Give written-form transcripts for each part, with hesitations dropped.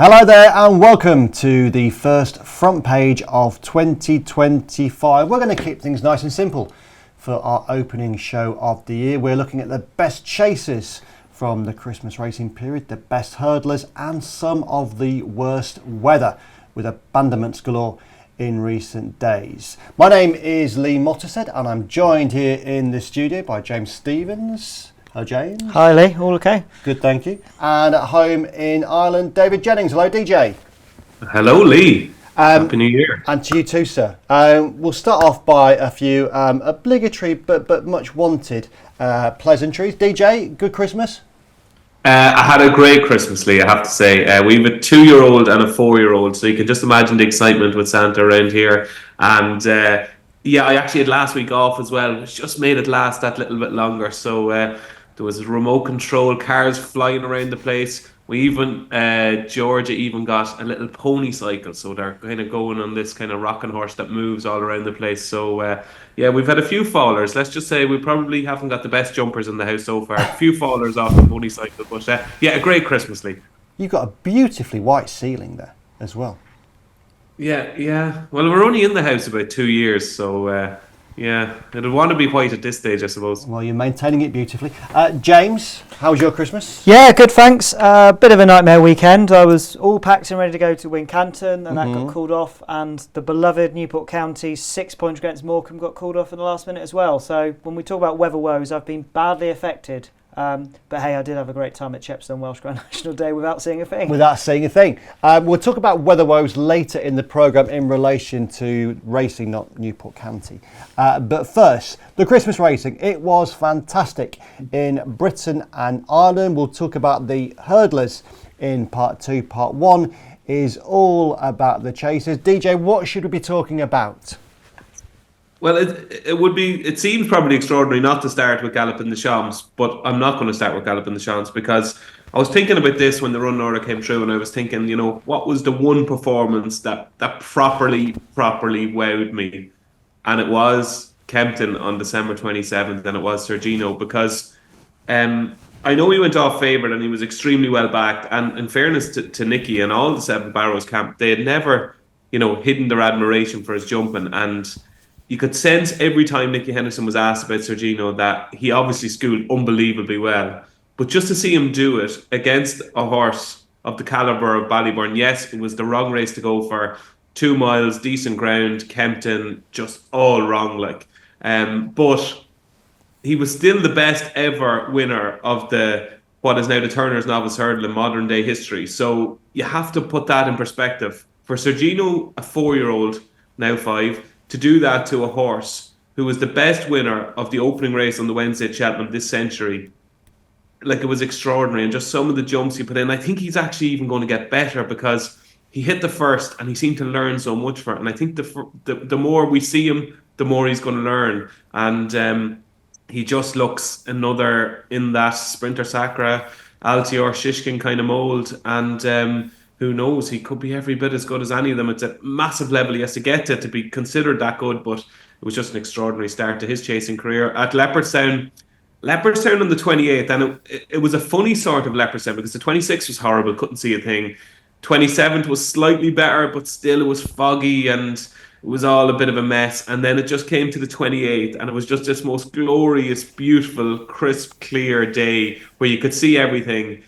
Hello there and welcome to the first front page of 2025. We're going to keep things nice and simple for our opening show of the year. We're looking at the best chasers from the Christmas racing period, the best hurdlers and some of the worst weather with abandonments galore in recent days. My name is Lee Mottershead and I'm joined here in the studio by James Stevens. Hello, James. Hi, Lee. All okay? Good, thank you. And at home in Ireland, David Jennings. Hello, DJ. Hello, Lee. Happy New Year. And to you too, sir. We'll start off by a few obligatory but much wanted pleasantries. DJ, good Christmas? I had a great Christmas, Lee, I have to say. We have a 2-year-old and a 4-year-old, so you can just imagine the excitement with Santa around here. And I actually had last week off as well, which just made it last that little bit longer. So there was remote control cars flying around the place. We even, Georgia even got a little pony cycle. So they're kind of going on this kind of rocking horse that moves all around the place. So we've had a few fallers. Let's just say we probably haven't got the best jumpers in the house so far. A few fallers off the pony cycle. But a great Christmas, Lee. You've got a beautifully white ceiling there as well. Yeah. Well, we're only in the house about 2 years, so it'd want to be white at this stage, I suppose. Well, you're maintaining it beautifully. James, how was your Christmas? Yeah, good, thanks. Bit of a nightmare weekend. I was all packed and ready to go to Wincanton, and that got called off. And the beloved Newport County 6 points against Morecambe got called off in the last minute as well. So when we talk about weather woes, I've been badly affected. But hey, I did have a great time at Cheltenham Welsh Grand National Day without seeing a thing. We'll talk about weather woes later in the programme in relation to racing, not Newport County. But first, the Christmas racing. It was fantastic in Britain and Ireland. We'll talk about the hurdlers in part 2. Part 1 is all about the chasers. DJ, what should we be talking about? Well, it seems probably extraordinary not to start with Galopin Des Champs, but I'm not going to start with Galopin Des Champs because I was thinking about this when the run order came through, and I was thinking, what was the one performance that properly wowed me? And it was Kempton on December 27th, and it was Sergino, because I know he went off favourite and he was extremely well backed, and in fairness to Nicky and all the Seven Barrows camp, they had never, hidden their admiration for his jumping, and you could sense every time Nicky Henderson was asked about Sergino that he obviously schooled unbelievably well. But just to see him do it against a horse of the calibre of Ballyburn, yes, it was the wrong race to go for. 2 miles, decent ground, Kempton, just all wrong. But he was still the best ever winner of what is now the Turner's Novice Hurdle in modern day history. So you have to put that in perspective. For Sergino, a 4-year-old, now 5, to do that to a horse who was the best winner of the opening race on the Wednesday at Cheltenham this century, it was extraordinary. And just some of the jumps he put in, I think he's actually even going to get better because he hit the first and he seemed to learn so much for it. And I think the more we see him, the more he's going to learn. And he just looks another in that Sprinter Sacra, Altior Shishkin kind of mould. And who knows, he could be every bit as good as any of them. It's a massive level he has to get to be considered that good, but it was just an extraordinary start to his chasing career. At Leopardstown on the 28th, and it was a funny sort of Leopardstown because the 26th was horrible, couldn't see a thing. 27th was slightly better, but still it was foggy and it was all a bit of a mess. And then it just came to the 28th, and it was just this most glorious, beautiful, crisp, clear day where you could see everything.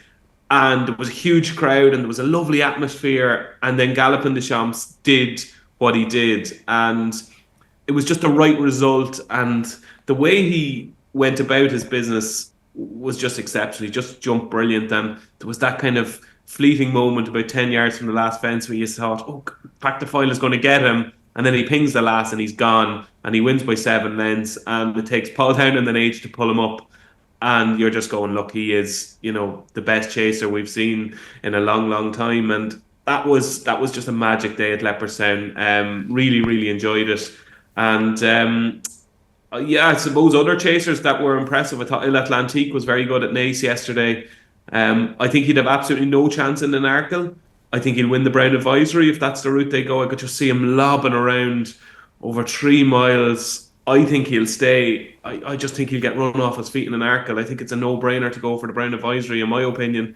And there was a huge crowd and there was a lovely atmosphere. And then Galopin Des Champs did what he did. And it was just the right result. And the way he went about his business was just exceptional. He just jumped brilliant. And there was that kind of fleeting moment about 10 yards from the last fence where you thought, oh, Pack the Foil is going to get him. And then he pings the last and he's gone. And he wins by 7 lengths. And it takes Paul Townend and Age to pull him up. And you're just going, look, he is, the best chaser we've seen in a long, long time. And that was just a magic day at Leopardstown. Really, really enjoyed it. And I suppose other chasers that were impressive. I thought Il Atlantique was very good at Naas yesterday. I think he'd have absolutely no chance in the Narkle. I think he'll win the Brown Advisory if that's the route they go. I could just see him lobbing around over 3 miles. I think he'll stay. I just think he'll get run off his feet in an Arkle. I think it's a no-brainer to go for the Brown Advisory, in my opinion.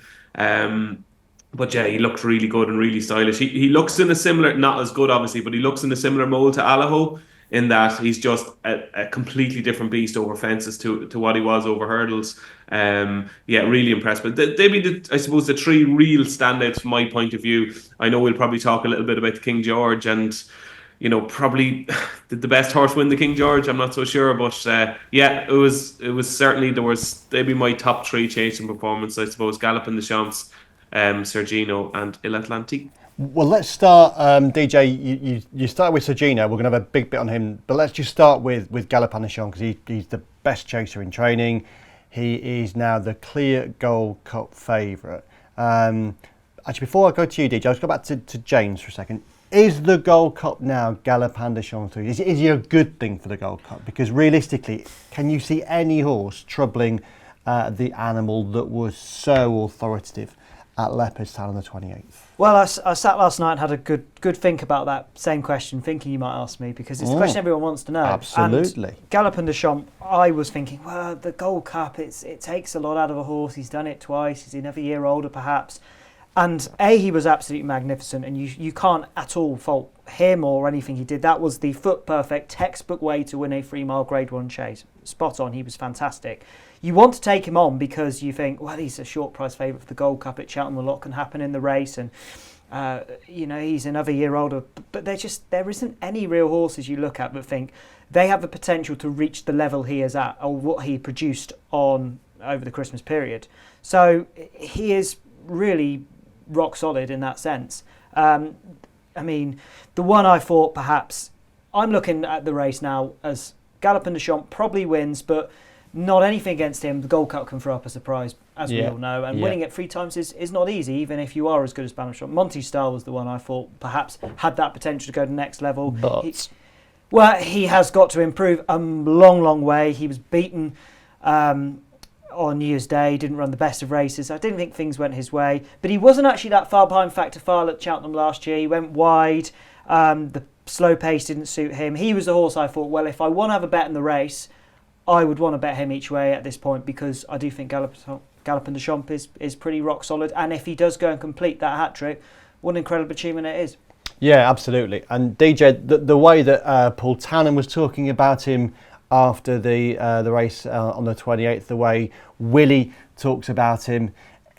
But yeah, he looked really good and really stylish. He looks in a similar, not as good obviously, but he looks in a similar mold to Alaho in that he's just a completely different beast over fences to what he was over hurdles. Yeah, really impressed. But they'd be, I suppose, the three real standouts from my point of view. I know we'll probably talk a little bit about the King George and probably did the best horse win the King George? I'm not so sure, but yeah, it was certainly they'd be my top three chasing performance, I suppose. Galopin Des Champs, Sergino, and Il Atlantique. Well, let's start, DJ. You start with Sergino. We're going to have a big bit on him, but let's just start with Galopin Des Champs because he's the best chaser in training. He is now the clear Gold Cup favourite. Actually, before I go to you, DJ, let's go back to James for a second. Is the Gold Cup now Galopin Des Champs 3? Is it a good thing for the Gold Cup? Because realistically, can you see any horse troubling the animal that was so authoritative at Leopardstown on the 28th? Well, I sat last night and had a good think about that same question, thinking you might ask me, because it's a question everyone wants to know. Absolutely. And Galopin Des Champs, I was thinking, well, the Gold Cup, it takes a lot out of a horse. He's done it twice. He's another year older, perhaps. And he was absolutely magnificent, and you can't at all fault him or anything he did. That was the foot perfect textbook way to win a 3 mile Grade 1 chase. Spot on, he was fantastic. You want to take him on because you think, well, he's a short price favourite for the Gold Cup at Cheltenham. A lot can happen in the race, and he's another year older. But there isn't any real horses you look at that think they have the potential to reach the level he is at or what he produced on over the Christmas period. So he is really rock solid in that sense. I mean, the one I thought perhaps, I'm looking at the race now as Galopin Des Champs probably wins, but not anything against him. The Gold Cup can throw up a surprise, as we all know, and winning it 3 times is not easy, even if you are as good as Spanish Shot. Monty Star was the one I thought perhaps had that potential to go to the next level. But he has got to improve a long way. He was beaten on New Year's Day, didn't run the best of races. I didn't think things went his way, but he wasn't actually that far behind Factor File at Cheltenham last year. He went wide. The slow pace didn't suit him. He was the horse I thought, well, if I want to have a bet in the race, I would want to bet him each way at this point, because I do think Galopin Des Champs is pretty rock solid, and if he does go and complete that hat-trick, what an incredible achievement it is. Yeah, absolutely. And DJ, the way that Paul Tannen was talking about him after the race on the 28th, the way Willie talks about him,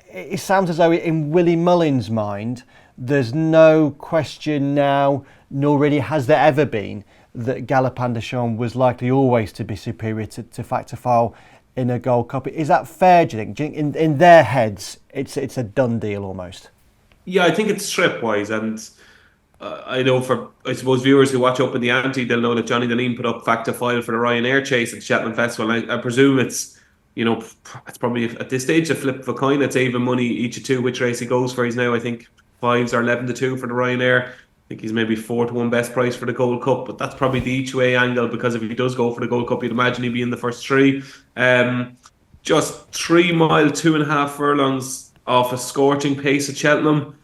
it sounds as though in Willie Mullins' mind, there's no question now, nor really has there ever been, that Galopin Des Champs was likely always to be superior to Factor File in a Gold Cup. Is that fair, do you think? In their heads, it's a done deal almost? Yeah, I think it's trip-wise, and I know for, I suppose, viewers who watch Up in the Ante, they'll know that Johnny Deneen put up Factor File for the Ryanair chase at the Cheltenham Festival. I presume it's probably at this stage a flip of a coin. It's even money each of two which race he goes for. He's now, I think, 5s or 11-2 for the Ryanair. I think he's maybe 4-1 best price for the Gold Cup, but that's probably the each way angle, because if he does go for the Gold Cup, you'd imagine he'd be in the first 3. Just 3 mile, 2.5 furlongs off a scorching pace at Cheltenham.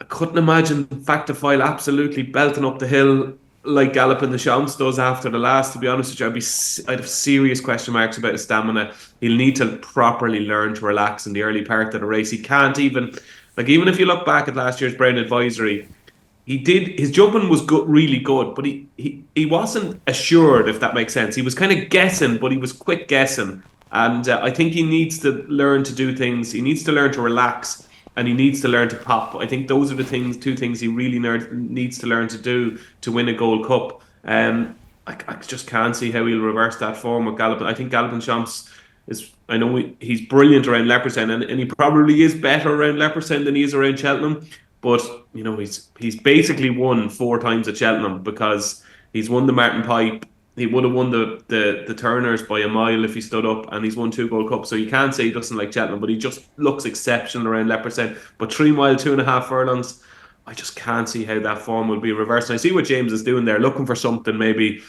I couldn't imagine Factor File absolutely belting up the hill like Galopin Des Champs does after the last. To be honest with you, I'd have serious question marks about his stamina. He'll need to properly learn to relax in the early part of the race. He can't even if you look back at last year's Brown Advisory, his jumping was good, really good, but he wasn't assured, if that makes sense. He was kind of guessing, but he was quick guessing. And I think he needs to learn to do things. He needs to learn to relax, and he needs to learn to pop. I think those are the two things he really needs to learn to do to win a Gold Cup. I just can't see how he'll reverse that form with Galopin. I think Galopin Des Champs I know he's brilliant around Leopardstown, and he probably is better around Leopardstown than he is around Cheltenham. But he's basically won 4 times at Cheltenham, because he's won the Martin Pipe. He would have won the Turners by a mile if he stood up, and he's won 2 Gold Cups. So you can't say he doesn't like Cheltenham, but he just looks exceptional around Leopardstown. But 3 mile, 2.5 furlongs, I just can't see how that form will be reversed. And I see what James is doing there, looking for something maybe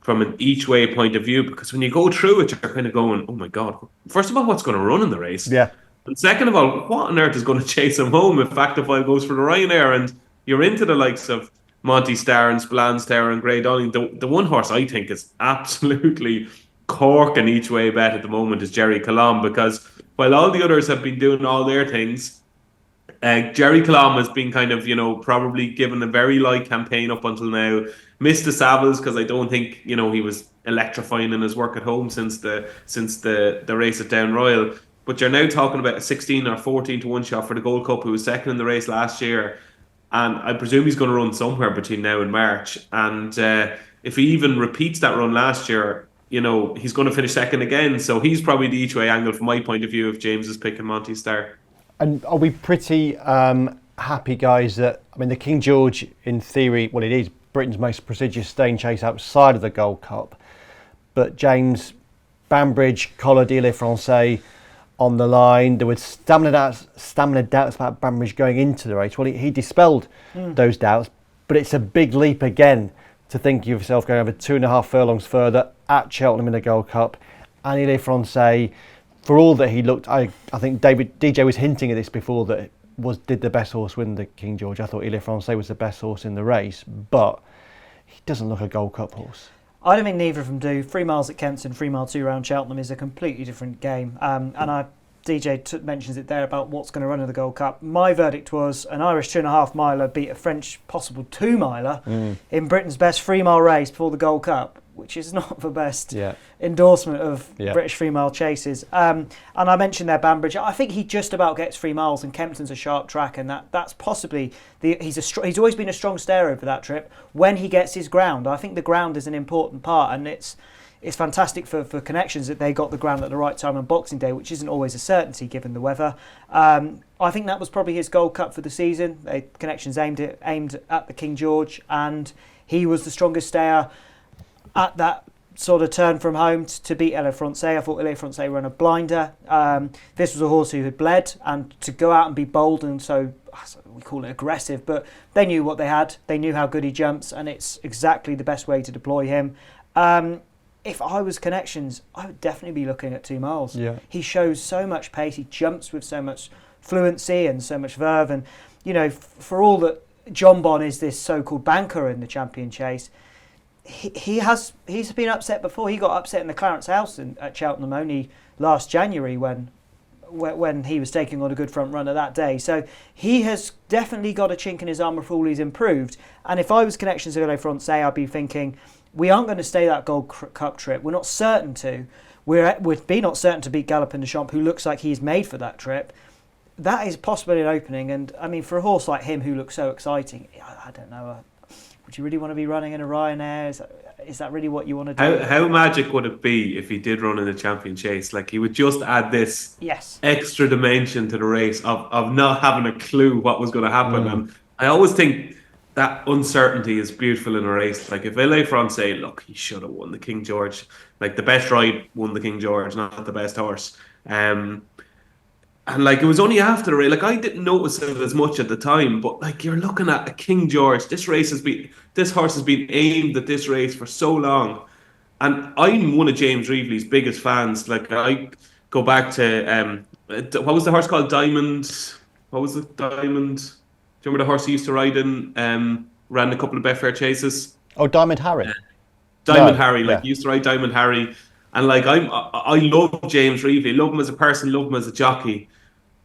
from an each way point of view, because when you go through it, you're kind of going, oh my God, first of all, what's going to run in the race? Yeah. And second of all, what on earth is going to chase him home if Factor File goes for the Ryanair? And you're into the likes of Monty Star and Splan's Tower and Grey Donny. The one horse I think is absolutely corking each way bet at the moment is Jerry Colomb, because while all the others have been doing all their things, Jerry Colomb has been kind of, probably given a very light campaign up until now. Missed the Savills because I don't think, he was electrifying in his work at home since the race at Down Royal. But you're now talking about a 16 or 14 to 1 shot for the Gold Cup, who was second in the race last year. And I presume he's going to run somewhere between now and March. And if he even repeats that run last year, he's going to finish second again. So he's probably the each way angle from my point of view if James is picking Monty Star. And are we pretty happy, guys, that, the King George, in theory, well, it is Britain's most prestigious staying chase outside of the Gold Cup. But James, Banbridge, Col d'Ile-Francais on the line. There were stamina doubts about Banbridge going into the race. Well, he dispelled those doubts, but it's a big leap again to think of yourself going over 2.5 furlongs further at Cheltenham in the Gold Cup. And Ile-Francais, for all that he looked, I think DJ was hinting at this before, that did the best horse win the King George. I thought Ile-Francais was the best horse in the race, but he doesn't look a Gold Cup horse. I don't think neither of them do. 3 miles at Kempston, 3 mile 2 round Cheltenham is a completely different game. DJ mentions it there about what's going to run in the Gold Cup. My verdict was an Irish 2.5 miler beat a French possible 2 miler in Britain's best 3 mile race before the Gold Cup, which is not the best endorsement of British 3 mile chases. And I mentioned there Banbridge. I think he just about gets 3 miles, and Kempston's a sharp track, and that's possibly he's always been a strong stayer over that trip when he gets his ground. I think the ground is an important part, and it's fantastic for connections that they got the ground at the right time on Boxing Day, which isn't always a certainty given the weather. I think that was probably his Gold Cup for the season. Connections aimed at the King George, and he was the strongest stayer at that sort of turn from home to beat Ile-Francais. I thought Ile-Francais ran a blinder. This was a horse who had bled, and to go out and be bold, and so we call it aggressive, but they knew what they had. They knew how good he jumps, and it's exactly the best way to deploy him. If I was Connections, I would definitely be looking at 2 miles. Yeah. He shows so much pace. He jumps with so much fluency and so much verve. And, for all that John Bon is this so-called banker in the champion chase, he's been upset before. He got upset in the Clarence House at Cheltenham only last January when he was taking on a good front runner that day. So he has definitely got a chink in his armour for all he's improved. And if I was Connections to Ile-Francais, I'd be thinking, we aren't going to stay that Gold Cup trip. We're not certain to. We'd be not certain to beat Galopin Des Champs, who looks like he's made for that trip. That is possibly an opening. And for a horse like him who looks so exciting, I don't know. Would you really want to be running in a Ryanair? Is that really what you want to do? How magic would it be if he did run in a champion chase? Like, he would just add this extra dimension to the race of not having a clue what was going to happen. And I always think that uncertainty is beautiful in a race. Like, if Ile-Francais, look, he should have won the King George. Like, the best ride won the King George, not the best horse. And like, it was only after the race. Like, I didn't notice it as much at the time, but like, you're looking at a King George. This horse has been aimed at this race for so long. And I'm one of James Reevely's biggest fans. Like, I go back to what was the horse called? Diamond. What was it? Diamond. Do you remember the horse he used to ride in? Ran a couple of Betfair chases. Oh, Diamond Harry. Harry. Like, he used to ride Diamond Harry. And like, I love James Reevely. Love him as a person, love him as a jockey.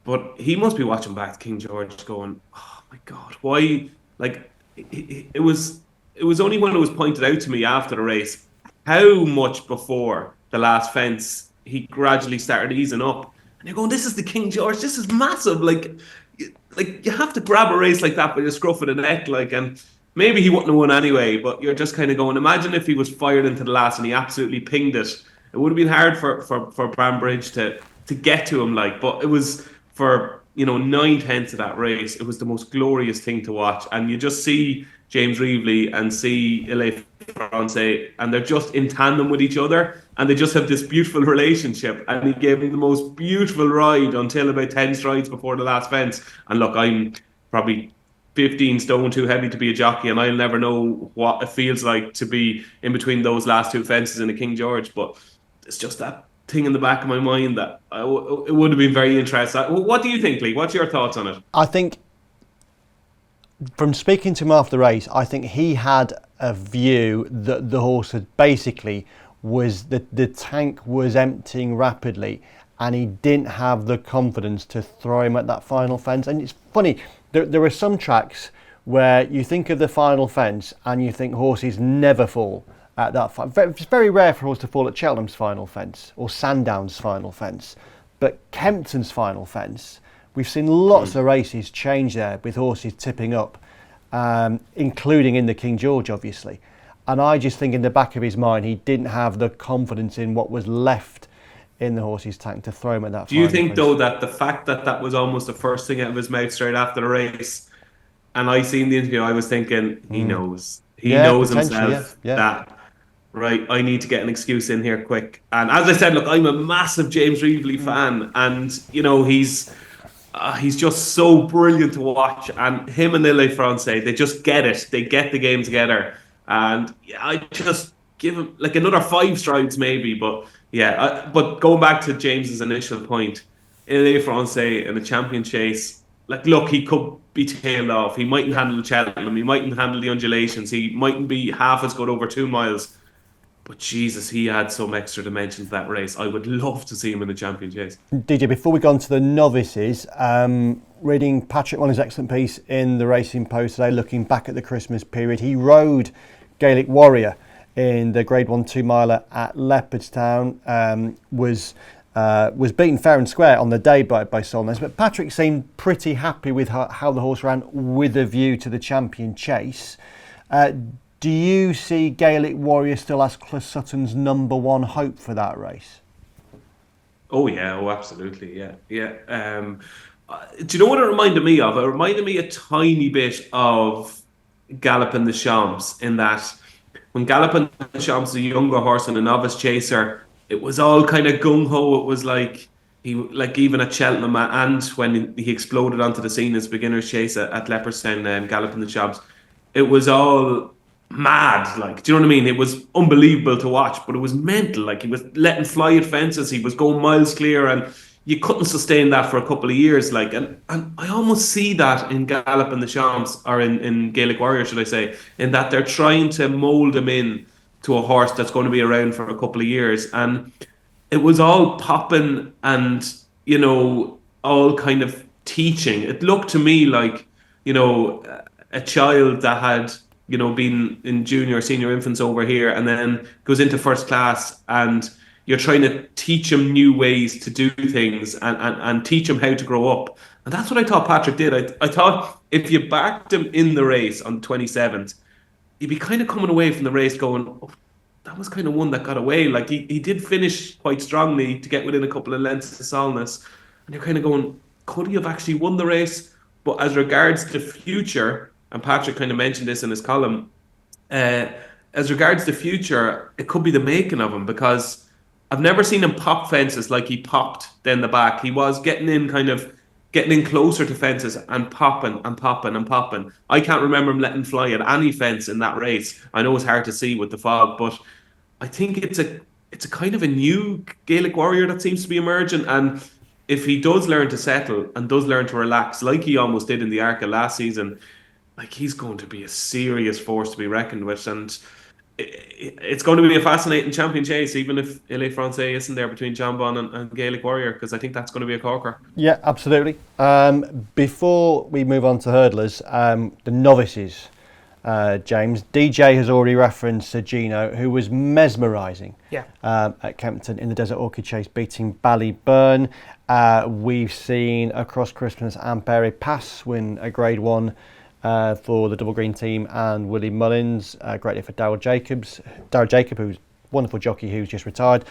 But he must be watching back King George going, oh my God, why? Like, it was only when it was pointed out to me after the race how much before the last fence he gradually started easing up. And you're going, this is the King George, this is massive. Like you have to grab a race like that by the scruff of the neck. Like, and maybe he wouldn't have won anyway, but you're just kind of going, imagine if he was fired into the last and he absolutely pinged it. It would have been hard for Banbridge to get to him, like, but it was for 9/10 of that race. It was the most glorious thing to watch, and you just see James Reevely and see Ile-Francais, and they're just in tandem with each other, and they just have this beautiful relationship. And he gave me the most beautiful ride until about 10 strides before the last fence. And look, I'm probably 15 stone too heavy to be a jockey, and I'll never know what it feels like to be in between those last 2 fences in a King George, but it's just that thing in the back of my mind that it would have been very interesting. What do you think, Lee? What's your thoughts on it? I think, from speaking to him after the race, I think he had a view that the horse had basically was that the tank was emptying rapidly, and he didn't have the confidence to throw him at that final fence. And it's funny, there are some tracks where you think of the final fence and you think horses never fall at that. It's very rare for a horse to fall at Cheltenham's final fence or Sandown's final fence, but Kempton's final fence, we've seen lots of races change there with horses tipping up, including in the King George, obviously. And I just think in the back of his mind, he didn't have the confidence in what was left in the horse's tank to throw him at that. Do you think, though, that the fact that that was almost the first thing out of his mouth straight after the race, and I seen the interview, I was thinking, he knows. He knows himself that, right, I need to get an excuse in here quick. And as I said, look, I'm a massive James Reevely fan, and, you know, he's just so brilliant to watch. And him and Lille Francais, they just get it. They get the game together. And I just give him like another 5 strides maybe, but but going back to James's initial point, Lille Francais in a champion chase, like, look, he could be tailed off. He mightn't handle Cheltenham. He mightn't handle the undulations. He mightn't be half as good over 2 miles. But Jesus, he had some extra dimension to that race. I would love to see him in the champion chase. DJ, before we go on to the novices, reading Patrick Mullins' excellent piece in the Racing Post today, looking back at the Christmas period, he rode Gaelic Warrior in the Grade 1 2-miler at Leopardstown, was beaten fair and square on the day by Solness, but Patrick seemed pretty happy with how the horse ran with a view to the champion chase. Do you see Gaelic Warrior still as Cliff Sutton's number 1 hope for that race? Oh yeah, absolutely, yeah. Do you know what it reminded me of? It reminded me a tiny bit of Galopin Des Champs, in that when Galopin Des Champs was a younger horse and a novice chaser, it was all kind of gung-ho. It was like even at Cheltenham, and when he exploded onto the scene as beginner's chase at Leopardstown, Galopin Des Champs, it was all mad. Like, do you know what I mean? It was unbelievable to watch, but it was mental. Like, he was letting fly at fences, he was going miles clear, and you couldn't sustain that for a couple of years. Like, and I almost see that in Galopin Des Champs, or in Gaelic Warrior, should I say, in that they're trying to mould him in to a horse that's going to be around for a couple of years. And it was all popping and, you know, all kind of teaching. It looked to me like, you know, a child that had, you know, been in junior or senior infants over here and then goes into first class, and you're trying to teach him new ways to do things and teach him how to grow up. And that's what I thought Patrick did. I thought if you backed him in the race on 27th, he'd be kind of coming away from the race going, oh, that was kind of one that got away. Like, he did finish quite strongly to get within a couple of lengths of Solness. And you're kind of going, could he have actually won the race? But as regards the future, and Patrick kind of mentioned this in his column, as regards the future, it could be the making of him, because I've never seen him pop fences like he popped down the back. He was getting in closer to fences and popping and popping and popping. I can't remember him letting fly at any fence in that race. I know it's hard to see with the fog, but I think it's a kind of a new Gaelic Warrior that seems to be emerging. And if he does learn to settle and does learn to relax, like he almost did in the Arca last season, like, he's going to be a serious force to be reckoned with. And it's going to be a fascinating champion chase, even if Lille Francais isn't there between Jambon and Gaelic Warrior, because I think that's going to be a corker. Yeah, absolutely. Before we move on to hurdlers, the novices, James, DJ has already referenced Sir Gino, who was mesmerising at Kempton in the Desert Orchid Chase, beating Ballyburn. We've seen across Christmas Ampere Pass win a Grade 1 for the Double Green team, and Willie Mullins, great day for Darryl Jacob, who's a wonderful jockey who's just retired.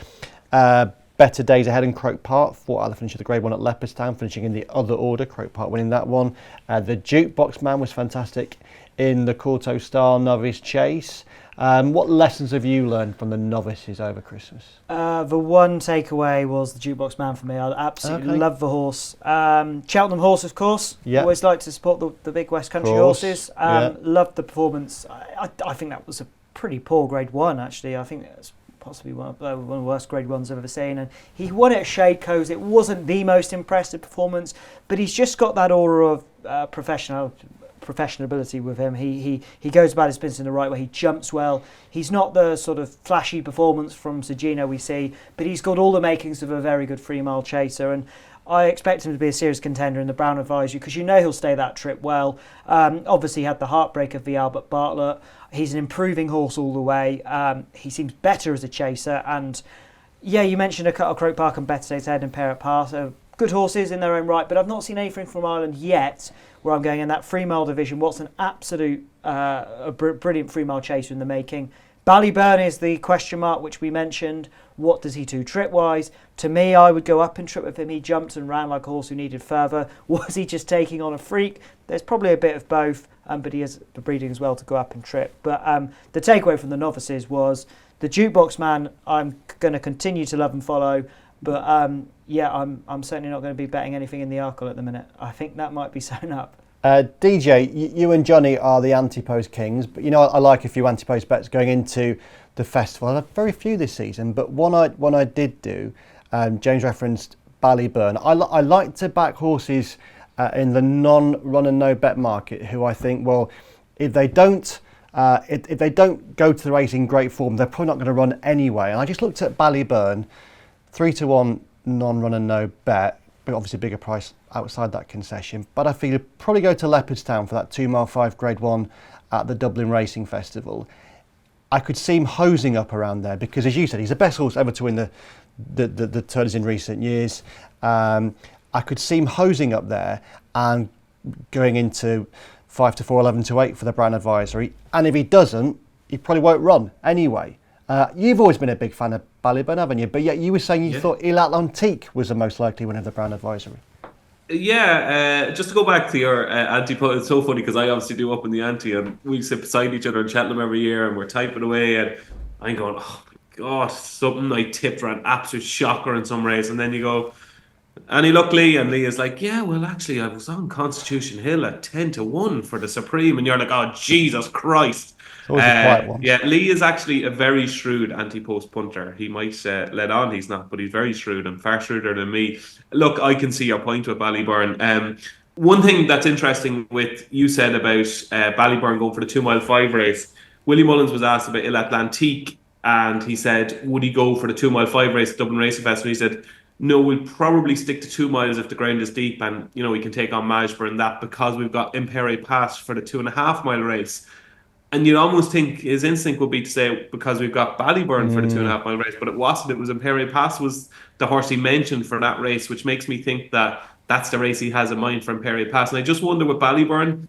Better Days Ahead and Croke Park fought out the finish of the Grade 1 at Leopardstown, finishing in the other order, Croke Park winning that one. The Jukebox Man was fantastic in the Corto Star Novice Chase. What lessons have you learned from the novices over Christmas? The one takeaway was the Jukebox Man for me. I absolutely love the horse. Cheltenham horse, of course. Yep. Always like to support the big West Country horses. Loved the performance. I think that was a pretty poor Grade 1, actually. I think that's possibly one of the worst Grade 1s I've ever seen. And he won it at Shadeco's. It wasn't the most impressive performance, but he's just got that aura of professionalism professional ability with him. He goes about his business in the right way. He jumps well. He's not the sort of flashy performance from Sergino we see, but he's got all the makings of a very good 3-mile chaser, and I expect him to be a serious contender in the Brown Advisory, because he'll stay that trip well. Obviously he had the heartbreak of the Albert Bartlett. He's an improving horse all the way. He seems better as a chaser, and yeah, you mentioned a Cuttle Croke Park and Brighterdaysahead and Parrot Pass. Good horses in their own right, but I've not seen anything from Ireland yet where I'm going in that 3-mile division. What's an absolute brilliant 3-mile chaser in the making. Ballyburn is the question mark, which we mentioned. What does he do trip-wise? To me, I would go up in trip with him. He jumped and ran like a horse who needed further. Was he just taking on a freak? There's probably a bit of both, but he has the breeding as well to go up in trip. But the takeaway from the novices was the Jukebox Man, I'm going to continue to love and follow, but I'm certainly not going to be betting anything in the Arkle at the minute. I think that might be sewn up. DJ, you and Johnny are the anti-post kings, but I like a few anti-post bets going into the festival. I had very few this season, but one I did do. James referenced Ballyburn. I like to back horses in the non-run and no bet market who I think, well, if they don't go to the race in great form, they're probably not going to run anyway. And I just looked at Ballyburn, 3-1 non-run and no bet, but obviously bigger price outside that concession. But I feel you'd probably go to Leopardstown for that 2-mile 5 Grade 1 at the Dublin Racing Festival. I could see him hosing up around there because, as you said, he's the best horse ever to win the Tours in recent years. I could see him hosing up there and going into 5-4, 11-8 for the Brown Advisory. And if he doesn't, he probably won't run anyway. You've always been a big fan of Ballyburn, haven't you? But yet you were saying you thought Il Atlantique was the most likely winner of the Brown Advisory. Yeah, just to go back to your anti-post, it's so funny because I obviously do up in the ante, and we sit beside each other in Cheltenham every year and we're typing away, and I'm going, oh my God, something I tipped for an absolute shocker in some race, and then you go, any luck, Lee? And Lee is like, yeah, well, actually, I was on Constitution Hill at 10-1 for the Supreme, and you're like, oh, Jesus Christ. It's always a quiet one. Yeah, Lee is actually a very shrewd anti-post punter. He might let on he's not, but he's very shrewd and far shrewder than me. Look, I can see your point with Ballyburn. One thing that's interesting with you said about Ballyburn going for the 2-mile 5 race, Willie Mullins was asked about Il Atlantique, and he said, would he go for the 2-mile 5 race at Dublin Racing Festival? He said, no, we'll probably stick to 2 miles if the ground is deep, and we can take on Majbur in that because we've got Imperi Pass for the 2.5-mile race. And you'd almost think his instinct would be to say because we've got Ballyburn for the 2.5-mile race, but it wasn't. It was Imperi Pass was the horse he mentioned for that race, which makes me think that that's the race he has in mind for Imperi Pass. And I just wonder with Ballyburn,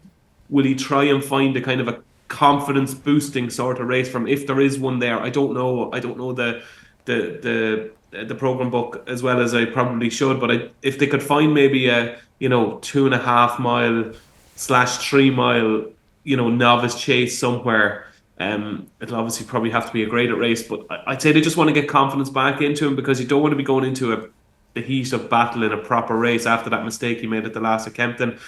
will he try and find a kind of a confidence boosting sort of race from if there is one there? I don't know. I don't know the program book as well as I probably should, but if they could find maybe a 2.5-mile/3-mile novice chase somewhere, it'll obviously probably have to be a graded race, but I'd say they just want to get confidence back into him because you don't want to be going into the heat of battle in a proper race after that mistake he made at the last of Kempton.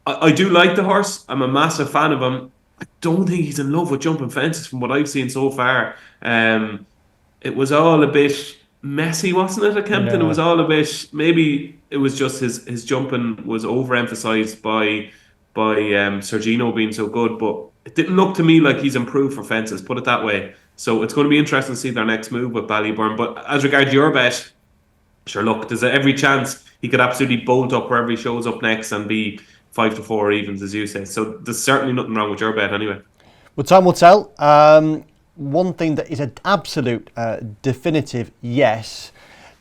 I do like the horse. I'm a massive fan of him. I don't think he's in love with jumping fences from what I've seen so far. It was all a bit messy, wasn't it, at Kempton? Yeah. It was all a bit, maybe it was just his jumping was overemphasised by Sergino being so good, but it didn't look to me like he's improved for fences, put it that way. So it's going to be interesting to see their next move with Ballyburn. But as regards your bet, sure, look, there's every chance he could absolutely bolt up wherever he shows up next and be 5-4 evens, as you say. So there's certainly nothing wrong with your bet anyway. Well, time will tell. One thing that is an absolute definitive yes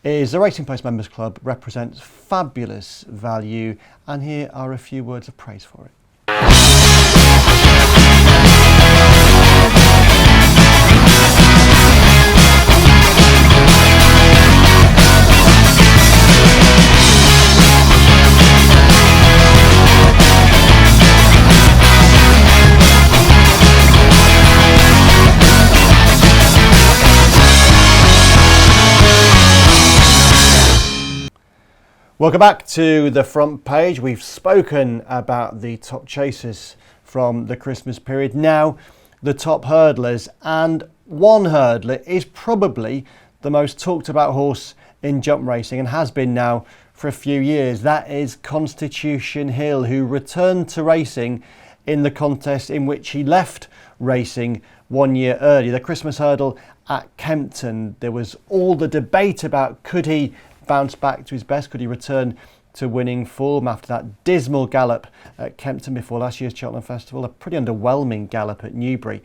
is the Racing Post Members Club represents fabulous value, and here are a few words of praise for it. Welcome back to the front page. We've spoken about the top chasers from the Christmas period. Now, the top hurdlers, and one hurdler is probably the most talked about horse in jump racing and has been now for a few years. That is Constitution Hill, who returned to racing in the contest in which he left racing 1 year earlier, the Christmas Hurdle at Kempton. There was all the debate about could he bounce back to his best, could he return to winning form after that dismal gallop at Kempton before last year's Cheltenham Festival, a pretty underwhelming gallop at Newbury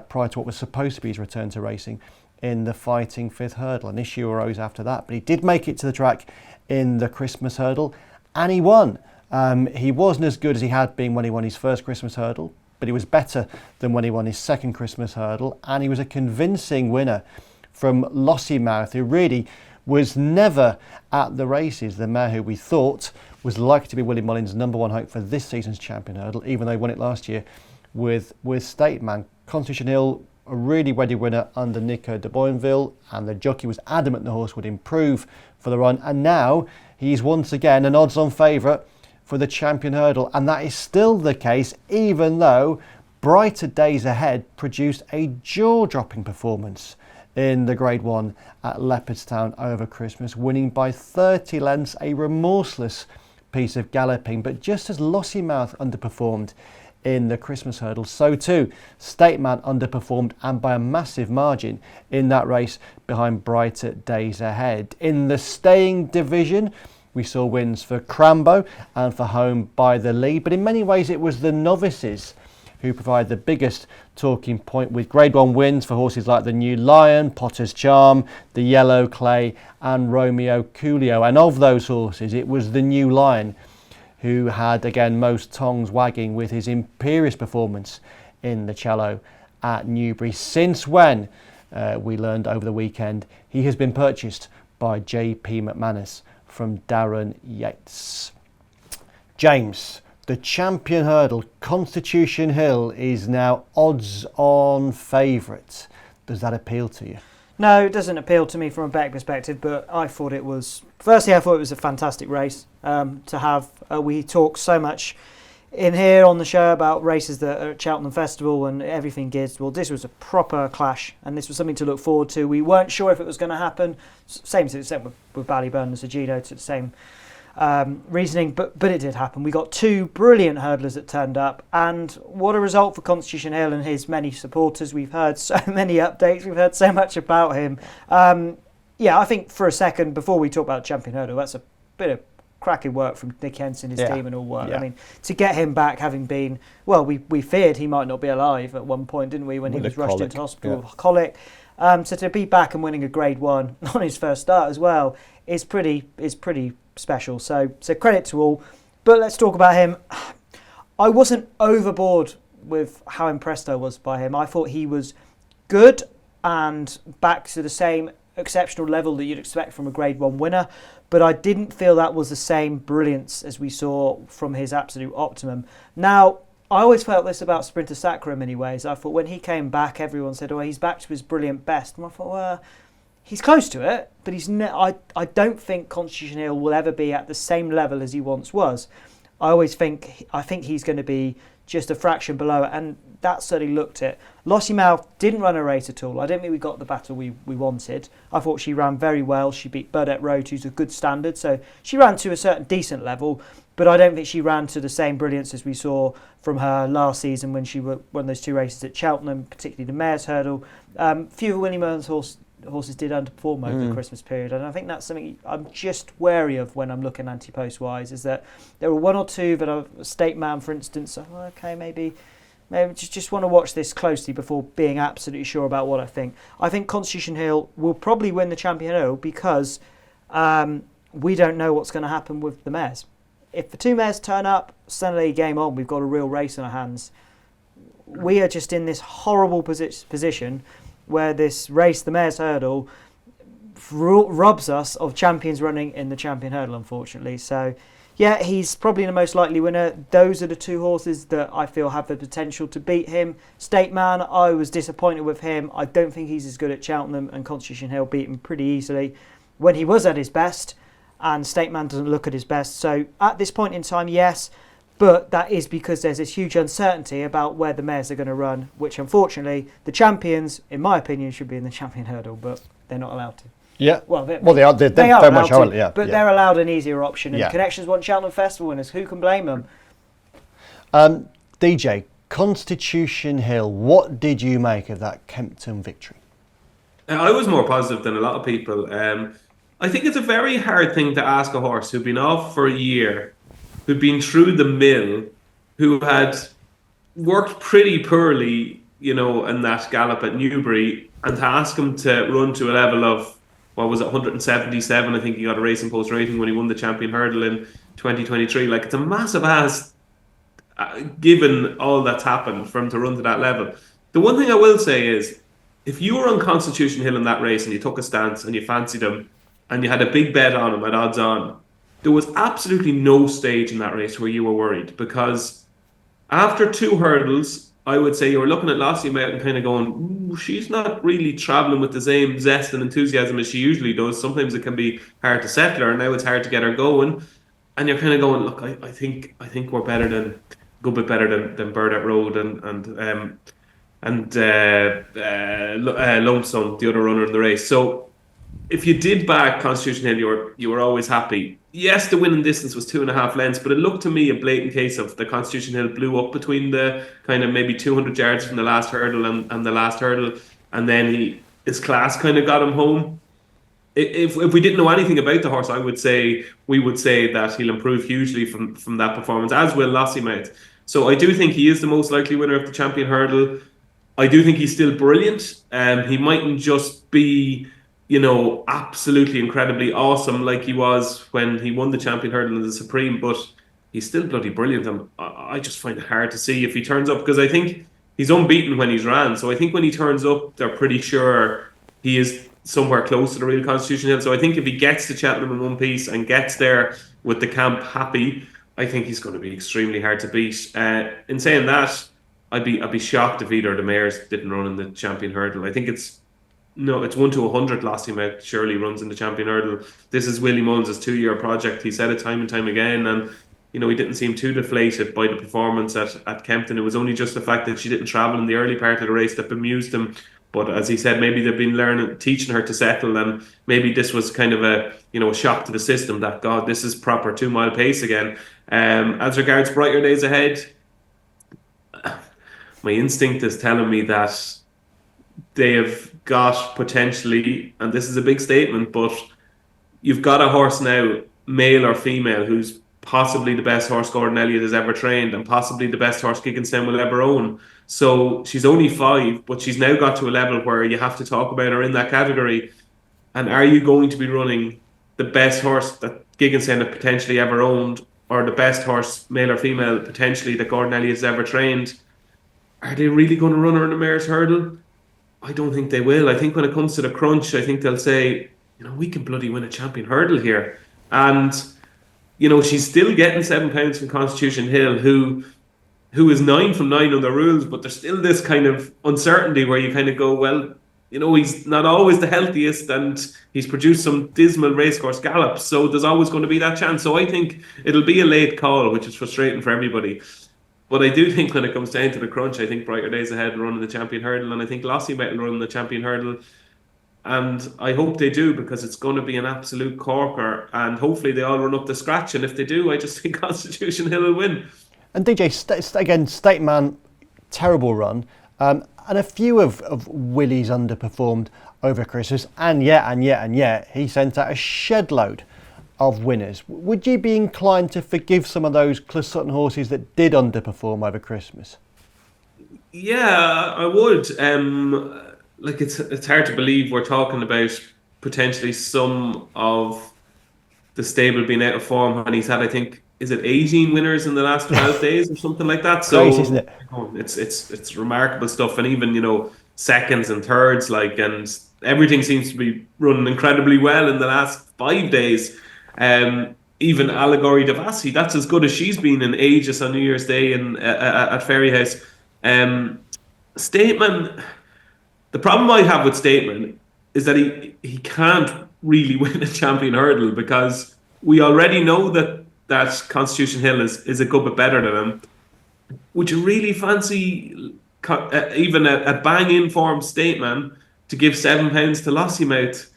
prior to what was supposed to be his return to racing in the Fighting Fifth Hurdle. An issue arose after that, but he did make it to the track in the Christmas Hurdle and he won. He wasn't as good as he had been when he won his first Christmas Hurdle, but he was better than when he won his second Christmas Hurdle, and he was a convincing winner from Lossiemouth, who really was never at the races. The mare who we thought was likely to be Willie Mullins' number one hope for this season's Champion Hurdle, even though he won it last year with State Man. Constitution Hill, a really ready winner under Nico de Boinville, and the jockey was adamant the horse would improve for the run, and now he's once again an odds-on favourite for the Champion Hurdle, and that is still the case even though Brighter Days Ahead produced a jaw-dropping performance in the Grade 1 at Leopardstown over Christmas, winning by 30 lengths, a remorseless piece of galloping. But just as Lossiemouth underperformed in the Christmas Hurdle, so too State Man underperformed, and by a massive margin in that race behind Brighter Days Ahead. In the staying division, we saw wins for Crambo and for Home by the Lead, but in many ways it was the novices who provide the biggest talking point, with Grade 1 wins for horses like the New Lion, Potter's Charm, the Yellow Clay and Romeo Coolio. And of those horses, it was the New Lion who had, again, most tongues wagging with his imperious performance in the Cello at Newbury. Since when, we learned over the weekend, he has been purchased by J.P. McManus from Darren Yates. James, the Champion Hurdle, Constitution Hill, is now odds-on favourite. Does that appeal to you? No, it doesn't appeal to me from a betting perspective, but I thought it was... Firstly, I thought it was a fantastic race to have. We talk so much in here on the show about races that are at Cheltenham Festival and everything gives. Well, this was a proper clash, and this was something to look forward to. We weren't sure if it was going to happen. Same to the extent with Ballyburn and Sagido, to the same reasoning, but it did happen. We got two brilliant hurdlers that turned up, and what a result for Constitution Hill and his many supporters. We've heard so many updates, we've heard so much about him. I think for a second, before we talk about Champion Hurdle, that's a bit of cracking work from Nick Henson, his team and all work. I mean, to get him back, having been, well, we feared he might not be alive at one point, didn't we, when he was rushed into hospital with colic. So to be back and winning a Grade 1 on his first start as well is pretty special. So credit to all. But let's talk about him. I wasn't overboard with how impressed I was by him. I thought he was good and back to the same exceptional level that you'd expect from a Grade 1 winner, but I didn't feel that was the same brilliance as we saw from his absolute optimum. Now, I always felt this about Sprinter Sacre in many ways. I thought when he came back, everyone said, oh, he's back to his brilliant best. And I thought, well, he's close to it, but I don't think Constitution Hill will ever be at the same level as he once was. I think he's going to be just a fraction below it, and that certainly looked it. Lossiemouth didn't run a race at all. I don't think we got the battle we wanted. I thought she ran very well. She beat Burdett Road, who's a good standard, so she ran to a certain decent level, but I don't think she ran to the same brilliance as we saw from her last season when she won those two races at Cheltenham, particularly the Mayor's Hurdle. Few of Willie Mullins' horses did underperform over the Christmas period, and I think that's something I'm just wary of when I'm looking anti-post wise, is that there were one or two that are State Man, for instance. So, okay, maybe just want to watch this closely before being absolutely sure about what I think. I think Constitution Hill will probably win the Champion Hurdle because we don't know what's going to happen with the mares. If the two mares turn up, suddenly game on, we've got a real race in our hands. We are just in this horrible position where this race, the Mayor's Hurdle, robs us of champions running in the Champion Hurdle, unfortunately. So, yeah, he's probably the most likely winner. Those are the two horses that I feel have the potential to beat him. State Man, I was disappointed with him. I don't think he's as good at Cheltenham, and Constitution Hill beat him pretty easily when he was at his best, and State Man doesn't look at his best. So, at this point in time, yes, but that is because there's this huge uncertainty about where the mares are going to run, which unfortunately the champions, in my opinion, should be in the Champion Hurdle, but they're not allowed to. Yeah. Well, they are. They're very much allowed to, yeah. But they're allowed an easier option. And Connections want Cheltenham Festival winners. Who can blame them? DJ, Constitution Hill, what did you make of that Kempton victory? I was more positive than a lot of people. I think it's a very hard thing to ask a horse who'd been off for a year, who'd been through the mill, who had worked pretty poorly, in that gallop at Newbury, and to ask him to run to a level of, what was it, 177, I think he got a Racing Post rating when he won the Champion Hurdle in 2023. Like, it's a massive ask, given all that's happened, for him to run to that level. The one thing I will say is, if you were on Constitution Hill in that race and you took a stance and you fancied him and you had a big bet on him at odds on, there was absolutely no stage in that race where you were worried, because after 2 hurdles, I would say you were looking at Lassie Mount and kind of going, ooh, she's not really travelling with the same zest and enthusiasm as she usually does. Sometimes it can be hard to settle her, and now it's hard to get her going. And you're kind of going, look, I think we're better than, a good bit better than Burdett Road and Lone Stone, the other runner in the race. So if you did back Constitution Hill, you were always happy. Yes, the winning distance was 2.5 lengths, but it looked to me a blatant case of the Constitution Hill blew up between the kind of maybe 200 yards from the last hurdle and the last hurdle, and then his class kind of got him home. If we didn't know anything about the horse, we would say that he'll improve hugely from that performance, as will Lossiemouth. So I do think he is the most likely winner of the Champion Hurdle. I do think he's still brilliant. He mightn't just be, absolutely incredibly awesome like he was when he won the Champion Hurdle in the Supreme, but he's still bloody brilliant. And I just find it hard to see if he turns up, because I think he's unbeaten when he's ran. So I think when he turns up, they're pretty sure he is somewhere close to the real Constitution Hill. So I think if he gets to Cheltenham in one piece and gets there with the camp happy, I think he's going to be extremely hard to beat. In saying that, I'd be shocked if either of the mares didn't run in the Champion Hurdle. I think it's 1 to 100 Lossiemouth surely runs in the Champion Hurdle. This is Willie Mullins' 2-year project. He said it time and time again, and he didn't seem too deflated by the performance at Kempton. It was only just the fact that she didn't travel in the early part of the race that bemused him. But as he said, maybe they've been teaching her to settle, and maybe this was kind of a shock to the system that, God, this is proper 2-mile pace again. As regards Brighter Days Ahead, my instinct is telling me that they have got potentially, and this is a big statement, but you've got a horse now, male or female, who's possibly the best horse Gordon Elliott has ever trained and possibly the best horse Gigginstown will ever own. So she's only 5, but she's now got to a level where you have to talk about her in that category. And are you going to be running the best horse that Gigginstown have potentially ever owned, or the best horse, male or female, potentially that Gordon Elliott has ever trained? Are they really going to run her in the mare's hurdle? I don't think they will. I think when it comes to the crunch, I think they'll say, we can bloody win a Champion Hurdle here. And, she's still getting £7 from Constitution Hill, who is 9 from 9 on the rules, but there's still this kind of uncertainty where you kind of go, well, he's not always the healthiest and he's produced some dismal racecourse gallops, so there's always going to be that chance. So I think it'll be a late call, which is frustrating for everybody. But I do think when it comes down to the crunch, I think Brighter Days Ahead will run in the Champion Hurdle, and I think Lossiemouth will run in the Champion Hurdle. And I hope they do, because it's going to be an absolute corker, and hopefully they all run up the scratch. And if they do, I just think Constitution Hill will win. And DJ, again, State Man, terrible run. And a few of Willie's underperformed over Christmas, and yet he sent out a shed load of winners. Would you be inclined to forgive some of those Clous Sutton horses that did underperform over Christmas? Yeah, I would. It's hard to believe we're talking about potentially some of the stable being out of form, and he's had, I think, is it 18 winners in the last 12 days or something like that? So great, isn't it? It's remarkable stuff, and even seconds and thirds, and everything seems to be running incredibly well in the last 5 days. Even Allegory Devassi, that's as good as she's been in ages on New Year's Day at Ferryhouse. Stateman, the problem I have with Stateman is that he can't really win a Champion Hurdle, because we already know that Constitution Hill is a good bit better than him. Would you really fancy even a bang in form Stateman to give £7 to Lossiemouth?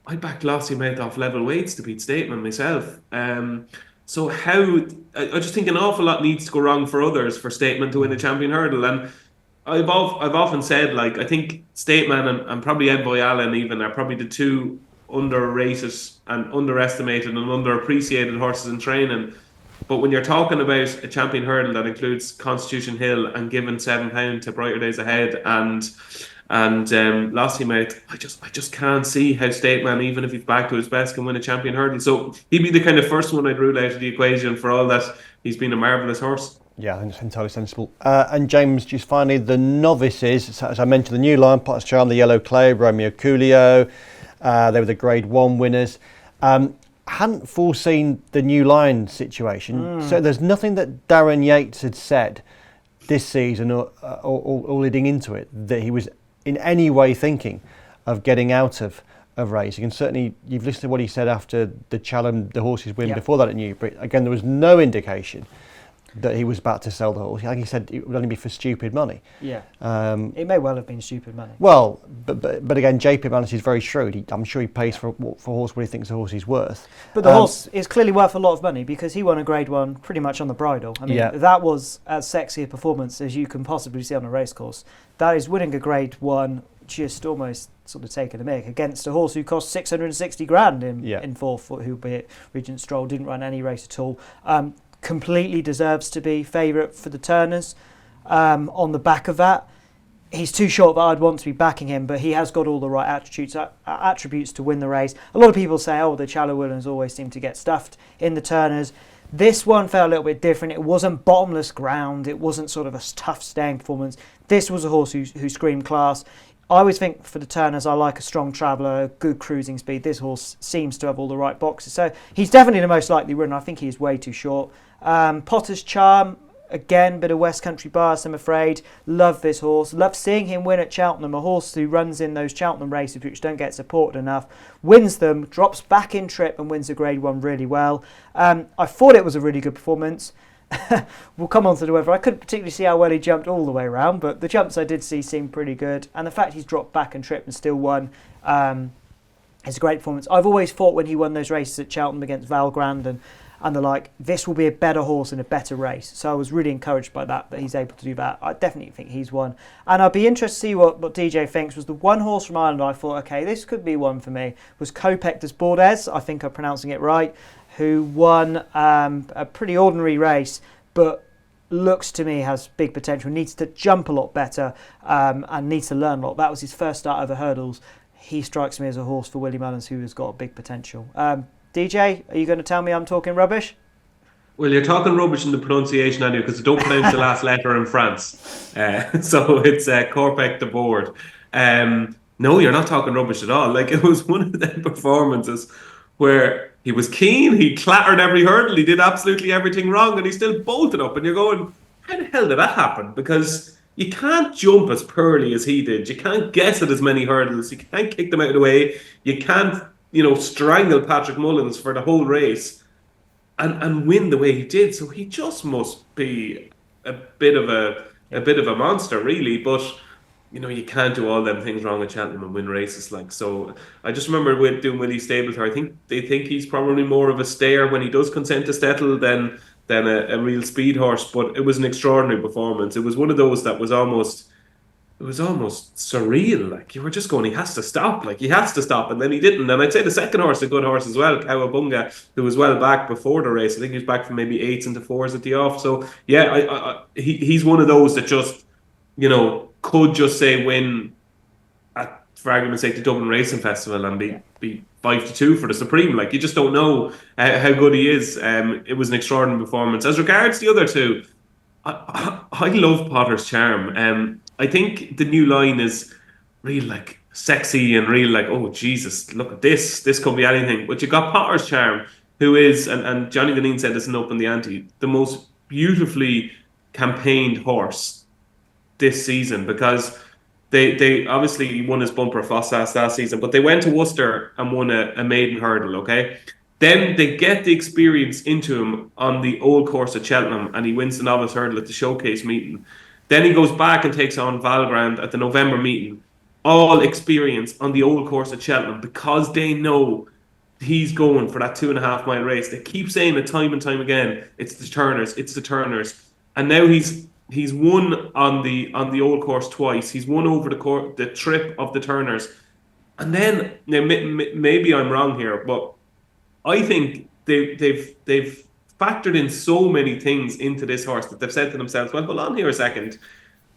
I'd back Lossiemouth off level weights to beat Stateman myself. So I just think an awful lot needs to go wrong for others for Stateman to win a champion hurdle. And I've often said, like, I think Stateman and probably Envoy Allen even are probably the two underrated and underestimated and underappreciated horses in training. But when you're talking about a champion hurdle that includes Constitution Hill and giving £7 to Brighterdaysahead and Lossy Mouth, I just can't see how Stateman, even if he's back to his best, can win a champion hurdle. So he'd be the kind of first one I'd rule out of the equation for all that he's been a marvellous horse. Yeah, I think it's entirely sensible. And James, just finally, the novices, as I mentioned, the new line, Potter's Charm, the Yellow Clay, Romeo Coolio, they were the Grade 1 winners. Hadn't foreseen the new line situation, so there's nothing that Darren Yates had said this season or leading into it that he was in any way thinking of getting out of racing. And certainly you've listened to what he said after the Cheltenham, the horses win before that at Newbury. Again, there was no indication that he was about to sell the horse. Like he said, it would only be for stupid money. Yeah. It may well have been stupid money. Well, but again, JP Balance is very shrewd. I'm sure he pays for a horse what he thinks the horse is worth. But the horse is clearly worth a lot of money because he won a Grade 1 pretty much on the bridle. I mean, that was as sexy a performance as you can possibly see on a racecourse. That is winning a Grade 1 just almost sort of taking a mick against a horse who cost 660 grand in fourth, who, be it Regent Stroll, didn't run any race at all. Completely deserves to be favourite for the Turners. On the back of that, he's too short, but I'd want to be backing him. But he has got all the right attributes to win the race. A lot of people say, "Oh, the Challow Williams always seem to get stuffed in the Turners." This one felt a little bit different. It wasn't bottomless ground. It wasn't sort of a tough staying performance. This was a horse who screamed class. I always think for the Turners, I like a strong traveller, good cruising speed. This horse seems to have all the right boxes. So he's definitely the most likely winner. I think he's way too short. Potter's Charm, again, bit of West Country bias, I'm afraid. Love this horse. Love seeing him win at Cheltenham. A horse who runs in those Cheltenham races which don't get supported enough. Wins them, drops back in trip and wins a Grade 1 really well. I thought it was a really good performance. We'll come on to the weather. I couldn't particularly see how well he jumped all the way around, but the jumps I did see seemed pretty good. And the fact he's dropped back and tripped and still won is a great performance. I've always thought when he won those races at Cheltenham against Valgrand and the like, this will be a better horse in a better race. So I was really encouraged by that he's able to do that. I definitely think he's won. And I'd be interested to see what DJ thinks. Was the one horse from Ireland I thought, okay, this could be one for me, was Galopin Des Champs, I think I'm pronouncing it right, who won a pretty ordinary race, but looks to me has big potential, needs to jump a lot better and needs to learn a lot. That was his first start over hurdles. He strikes me as a horse for Willie Mullins who has got big potential. DJ, are you going to tell me I'm talking rubbish? Well, you're talking rubbish in the pronunciation anyway, because I don't pronounce the last letter in France. So it's Corpec de Board. No, you're not talking rubbish at all. Like, it was one of the performances where he was keen, he clattered every hurdle, he did absolutely everything wrong, and he still bolted up. And you're going, how the hell did that happen? Because you can't jump as poorly as he did. You can't guess at as many hurdles. You can't kick them out of the way. You can't, strangle Patrick Mullins for the whole race and win the way he did. So he just must be a bit of a monster, really. But you can't do all them things wrong at Cheltenham and win races like. So I just remember with doing Willie Stableford, I think they think he's probably more of a stayer when he does consent to settle than a real speed horse. But it was an extraordinary performance. It was one of those that was almost surreal. Like, you were just going, he has to stop. And then he didn't. And I'd say the second horse, a good horse as well, Cowabunga, who was well back before the race. I think he was back from maybe 8s into 4s at the off. So yeah, he's one of those that just, could just say win at, for argument's sake, the Dublin Racing Festival and be 5-2 for the Supreme. Like, you just don't know how good he is. It was an extraordinary performance. As regards the other two, I love Potter's Charm. I think the new line is real, like, sexy and real, like, oh Jesus, look at this could be anything. But you got Potter's Charm, who is, and Johnny Ganeen said this in Up in the Ante, the most beautifully campaigned horse this season, because they obviously won his bumper Fossas last season, but they went to Worcester and won a maiden hurdle, okay? Then they get the experience into him on the old course at Cheltenham, and he wins the novice hurdle at the showcase meeting. Then he goes back and takes on Valgrand at the November meeting. All experience on the old course at Cheltenham, because they know he's going for that 2.5 mile race. They keep saying it time and time again. It's the Turners. It's the Turners. And now he's won on the old course twice. He's won over the trip of the Turners. And then now, maybe I'm wrong here, but I think they've factored in so many things into this horse that they've said to themselves, well, hold on here a second.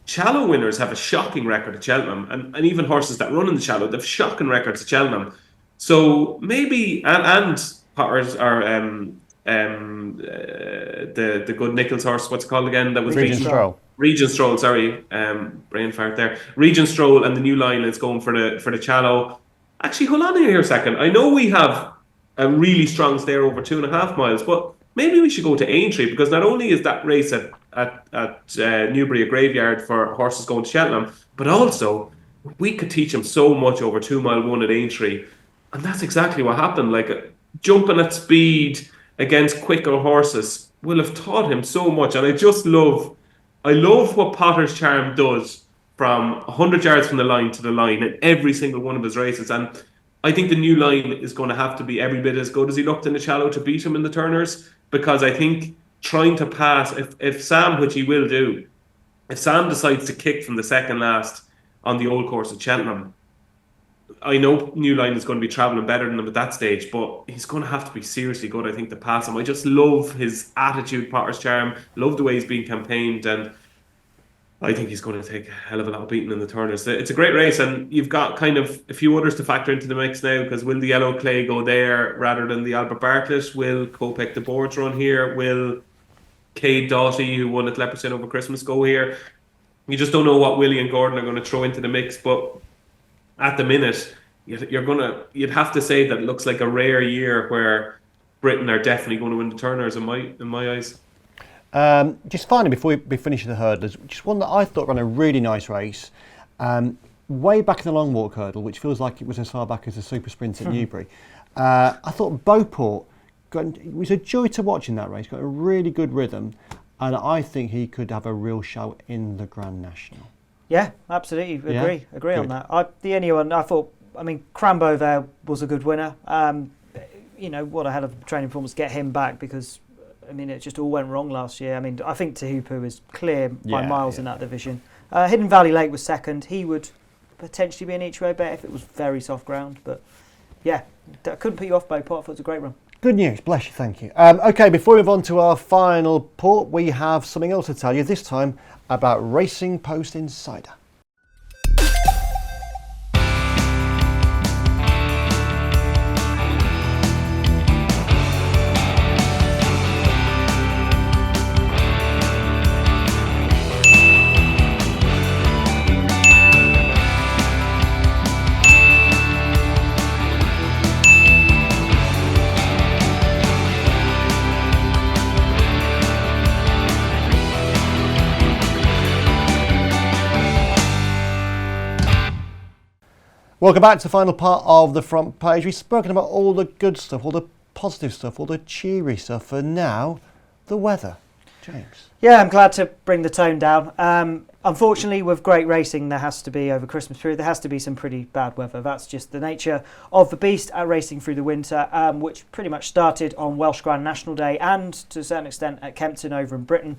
Shallow winners have a shocking record at Cheltenham, and even horses that run in the shallow, they've shocking records at Cheltenham. So maybe and Potters are the good Nichols horse. What's it called again? That was Regent Stroll. Regent Stroll. Sorry, brain fart there. Regent Stroll and the new line is going for the Shallow. Actually, hold on here a second. I know we have a really strong stare over 2.5 miles, but maybe we should go to Aintree, because not only is that race at Newbury a graveyard for horses going to Cheltenham, but also we could teach him so much over 2 mile one at Aintree. And that's exactly what happened. Like jumping at speed against quicker horses will have taught him so much. And I love what Potter's Charm does from 100 yards from the line to the line in every single one of his races. And I think the new line is going to have to be every bit as good as he looked in the Shallow to beat him in the Turners, because I think trying to pass, if Sam, which he will do, if Sam decides to kick from the second last on the old course at Cheltenham, I know New Line is going to be travelling better than him at that stage, but he's going to have to be seriously good, I think, to pass him. I just love his attitude, Potter's Charm, love the way he's being campaigned, and I think he's going to take a hell of a lot of beating in the Turners. It's a great race, and you've got kind of a few others to factor into the mix now, because will the Yellow Clay go there rather than the Albert Bartlett? Will Kopek the Boards run here? Will Cade Doughty, who won at Leopardstown over Christmas, go here? You just don't know what Willie and Gordon are going to throw into the mix, but at the minute, you'd have to say that it looks like a rare year where Britain are definitely going to win the Turners in my eyes. Just finally, before we finish the hurdlers, just one that I thought ran a really nice race, way back in the long walk hurdle, which feels like it was as far back as the super sprint at Newbury. I thought Beauport it was a joy to watch in that race. Got a really good rhythm, and I think he could have a real shout in the Grand National. Yeah, absolutely. Agree Good. on that. The only one I thought, Crambo there was a good winner. What a hell of a training performance to get him back, because it just all went wrong last year. I think Tehupu is clear by miles in that division. Hidden Valley Lake was second. He would potentially be an each way bet if it was very soft ground. But yeah, couldn't put you off, Beauport. I thought it was a great run. Good news, bless you, thank you. Okay, before we move on to our final port, we have something else to tell you, this time about Racing Post Insider. Welcome back to the final part of the front page. We've spoken about all the good stuff, all the positive stuff, all the cheery stuff, and now the weather. James. Yeah, I'm glad to bring the tone down. Unfortunately, with great racing, there has to be, over Christmas period, there has to be some pretty bad weather. That's just the nature of the beast at racing through the winter, which pretty much started on Welsh Grand National Day and to a certain extent at Kempton over in Britain,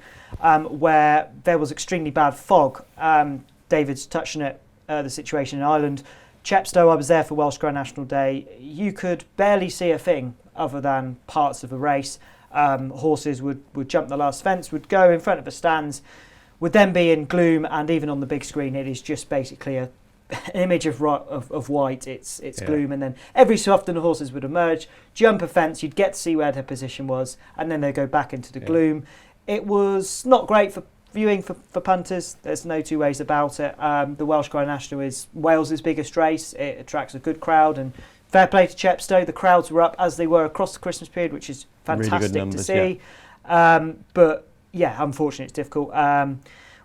where there was extremely bad fog. David's touching it, the situation in Ireland. Chepstow, I was there for Welsh Grand National Day. You could barely see a thing other than parts of the race. Horses would jump the last fence, would go in front of the stands, would then be in gloom, and even on the big screen it is just basically an image of white. It's gloom, and then every so often the horses would emerge, jump a fence, you'd get to see where their position was, and then they'd go back into the gloom. It was not great for viewing for punters. There's no two ways about it. The Welsh Grand National is Wales's biggest race. It attracts a good crowd, and fair play to Chepstow. The crowds were up as they were across the Christmas period, which is fantastic really numbers, to see. Yeah. But yeah, unfortunately, it's difficult.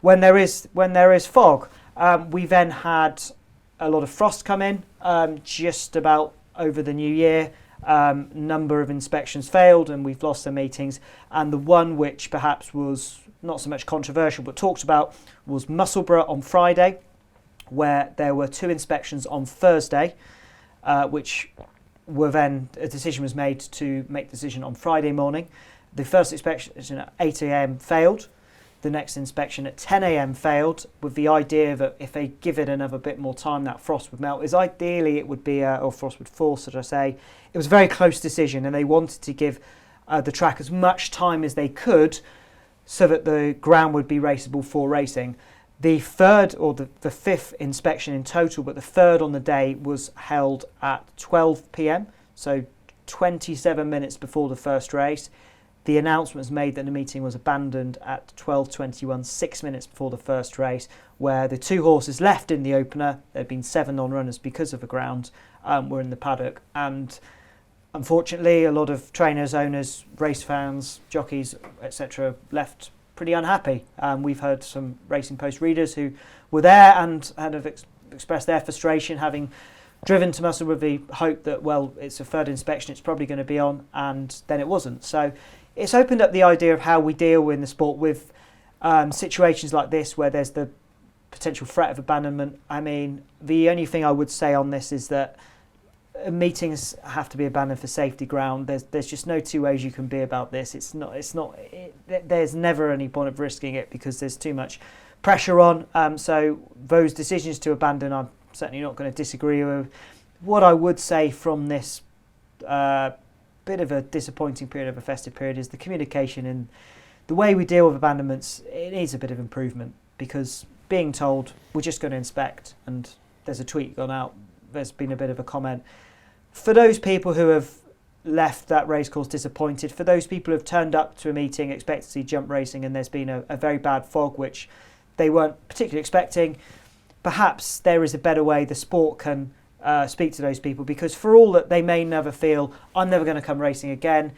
When there is fog, we then had a lot of frost come in just about over the new year. Number of inspections failed, and we've lost some meetings. And the one which perhaps was not so much controversial but talked about was Musselburgh on Friday, where there were 2 inspections on Thursday, which a decision was made to make the decision on Friday morning. The first inspection at 8 a.m. failed. The next inspection at 10 a.m. failed, with the idea that if they give it another bit more time, that frost would melt. Ideally it would be, or frost would fall, should I say. It was a very close decision, and they wanted to give the track as much time as they could so that the ground would be raceable for racing. The third, or the fifth inspection in total, but the third on the day was held at 12 p.m, so 27 minutes before the first race. The announcement was made that the meeting was abandoned at 12:21, 6 minutes before the first race, where the 2 horses left in the opener, there had been 7 non-runners because of the ground, were in the paddock. And unfortunately, a lot of trainers, owners, race fans, jockeys, etc. left pretty unhappy. We've heard some Racing Post readers who were there and have expressed their frustration, having driven to Muscle with the hope that, well, it's a third inspection, it's probably going to be on, and then it wasn't. So it's opened up the idea of how we deal in the sport with situations like this where there's the potential threat of abandonment. I mean, the only thing I would say on this is that meetings have to be abandoned for safety ground. There's just no two ways you can be about this. There's never any point of risking it because there's too much pressure on. So those decisions to abandon, I'm certainly not going to disagree with. What I would say from this bit of a disappointing period of a festive period is the communication and the way we deal with abandonments. It needs a bit of improvement, because being told we're just going to inspect, and there's a tweet gone out, there's been a bit of a comment. For those people who have left that racecourse disappointed, for those people who have turned up to a meeting expecting to see jump racing and there's been a very bad fog which they weren't particularly expecting, perhaps there is a better way the sport can speak to those people, because for all that they may never feel, I'm never going to come racing again,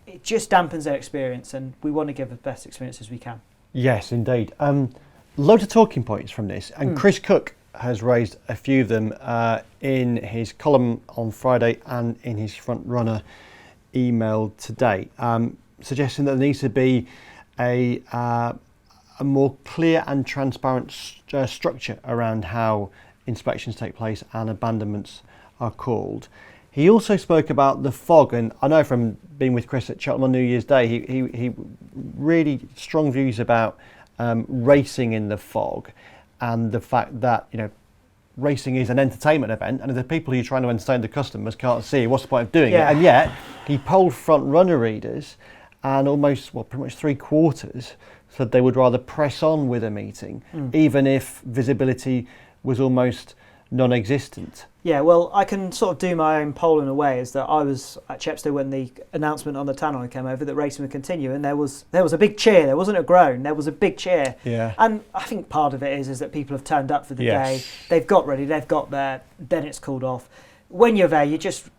it just dampens their experience, and we want to give the best experience as we can. Yes, indeed. Loads of talking points from this, and Chris Cook has raised a few of them in his column on Friday and in his front runner email today, suggesting that there needs to be a more clear and transparent structure around how inspections take place and abandonments are called. He also spoke about the fog, and I know from being with Chris at Cheltenham on New Year's Day, he really strong views about racing in the fog, and the fact that, you know, racing is an entertainment event, and if the people who are trying to entertain the customers can't see, what's the point of doing it? And yet he polled front runner readers, and almost, well, pretty much 3/4 said they would rather press on with a meeting, even if visibility was almost non-existent. Yeah, well, I can sort of do my own poll in a way, is that I was at Chepstow when the announcement on the tannoy came over that racing would continue, and there was a big cheer. There wasn't a groan, there was a big cheer. Yeah. And I think part of it is that people have turned up for the day, they've got ready, they've got there, then it's called off. When you're there, you just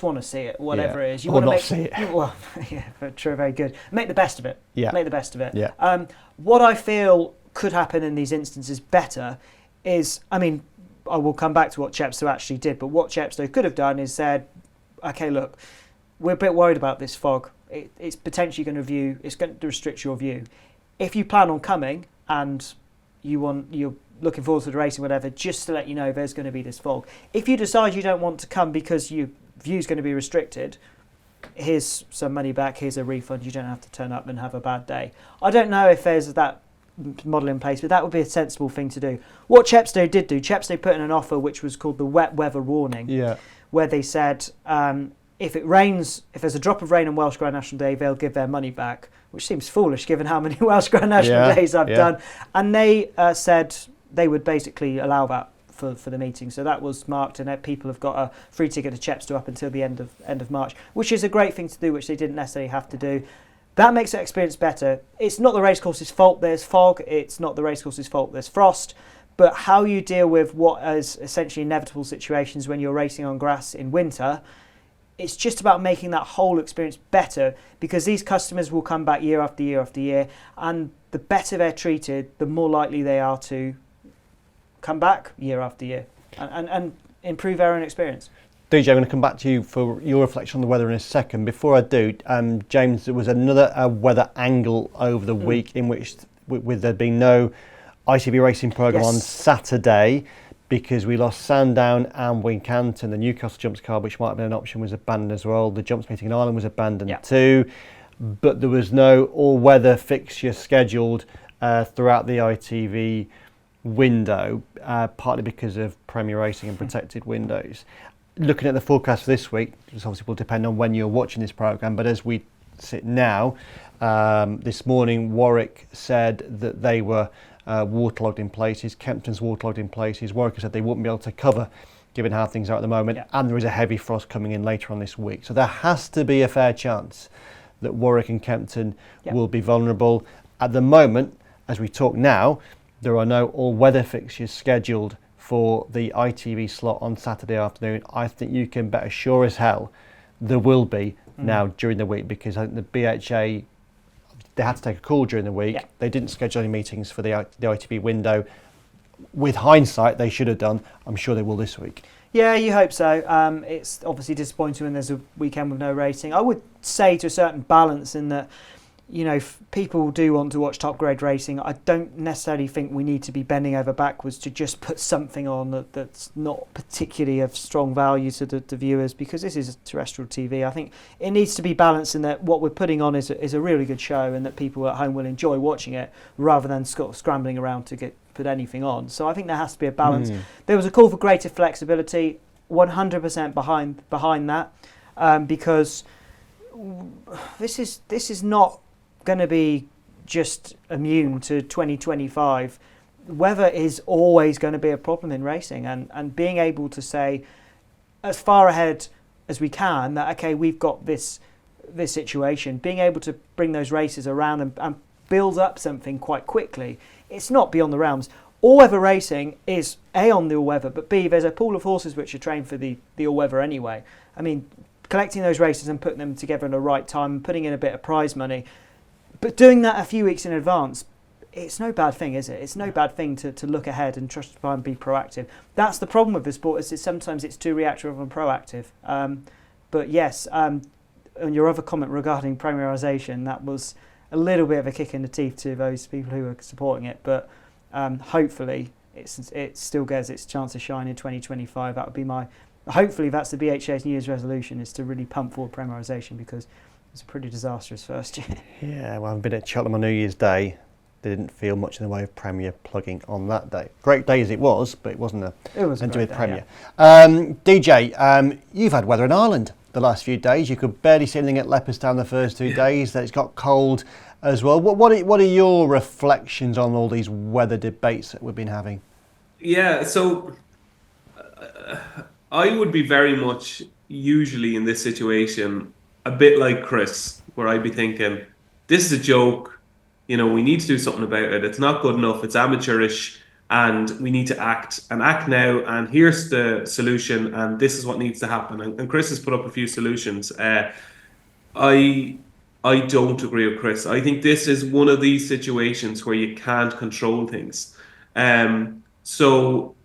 want to see it, whatever it is. You want to see it. Well, yeah, true, very good. Make the best of it. Yeah. Make the best of it. Yeah. What I feel could happen in these instances better is, I mean, I will come back to what Chepstow actually did, but what Chepstow could have done is said, okay, look, we're a bit worried about this fog. It's potentially going to restrict your view. If you plan on coming and you're looking forward to the racing, whatever, just to let you know there's going to be this fog. If you decide you don't want to come because your view's going to be restricted, here's some money back, here's a refund, you don't have to turn up and have a bad day. I don't know if there's that model in place, but that would be a sensible thing to do. What Chepstow did do, Chepstow put in an offer which was called the wet weather warning, where they said if it rains, if there's a drop of rain on Welsh Grand National Day, they'll give their money back, which seems foolish given how many Welsh Grand National Days I've done. And they said they would basically allow that for the meeting. So that was marked, and people have got a free ticket to Chepstow up until the end of March, which is a great thing to do, which they didn't necessarily have to do. That makes the experience better. It's not the racecourse's fault there's fog, it's not the racecourse's fault there's frost, but how you deal with what is essentially inevitable situations when you're racing on grass in winter, it's just about making that whole experience better, because these customers will come back year after year after year, and the better they're treated, the more likely they are to come back year after year and improve their own experience. DJ, I'm going to come back to you for your reflection on the weather in a second. Before I do, James, there was another weather angle over the week in which with there being no ITV racing programme on Saturday because we lost Sandown and Wincanton. The Newcastle jumps card, which might have been an option, was abandoned as well. The jumps meeting in Ireland was abandoned too, but there was no all-weather fixture scheduled throughout the ITV window, partly because of Premier Racing and protected windows. Looking at the forecast for this week, this obviously will depend on when you're watching this programme, but as we sit now, this morning Warwick said that they were waterlogged in places, Kempton's waterlogged in places. Warwick said they wouldn't be able to cover given how things are at the moment, and there is a heavy frost coming in later on this week. So there has to be a fair chance that Warwick and Kempton will be vulnerable. At the moment, as we talk now, there are no all-weather fixtures scheduled for the ITV slot on Saturday afternoon. I think you can bet as sure as hell there will be now during the week, because I think the BHA, they had to take a call during the week. They didn't schedule any meetings for the ITV window. With hindsight, they should have done. I'm sure they will this week. Yeah, you hope so. It's obviously disappointing when there's a weekend with no racing. I would say to a certain balance in that, you know, people do want to watch top grade racing. I don't necessarily think we need to be bending over backwards to just put something on that's not particularly of strong value to the viewers, because this is terrestrial TV. I think it needs to be balanced in that what we're putting on is a really good show, and that people at home will enjoy watching it rather than scrambling around to put anything on. So I think there has to be a balance. There was a call for greater flexibility, 100% behind that, because this is not going to be just immune to 2025. Weather is always going to be a problem in racing, and being able to say as far ahead as we can that, okay, we've got this situation, being able to bring those races around and build up something quite quickly. It's not beyond the realms. All-weather racing is A, on the all-weather, but B, there's a pool of horses which are trained for the all-weather anyway. I mean, collecting those races and putting them together in the right time and putting in a bit of prize money, but doing that a few weeks in advance, it's no bad thing, is it? It's no bad thing to look ahead and try and be proactive. That's the problem with the sport, is that sometimes it's too reactive and proactive. But yes, on your other comment regarding premierisation, that was a little bit of a kick in the teeth to those people who are supporting it. But hopefully it still gets its chance to shine in 2025. That would be hopefully that's the BHA's New Year's resolution, is to really pump forward premierisation, because it was a pretty disastrous first year. Yeah, well, I've been at Cheltenham on New Year's Day. They didn't feel much in the way of Premier plugging on that day. Great day as it was, but it wasn't meant to be a Premier. Yeah. DJ, you've had weather in Ireland the last few days. You could barely see anything at Leopardstown the first 2 days. That it's got cold as well. What are your reflections on all these weather debates that we've been having? Yeah, so I would be very much usually in this situation a bit like Chris, where I'd be thinking, this is a joke, you know, we need to do something about it. It's not good enough, it's amateurish, and we need to act now, and here's the solution, and this is what needs to happen. And Chris has put up a few solutions. I don't agree with Chris. I think this is one of these situations where you can't control things. So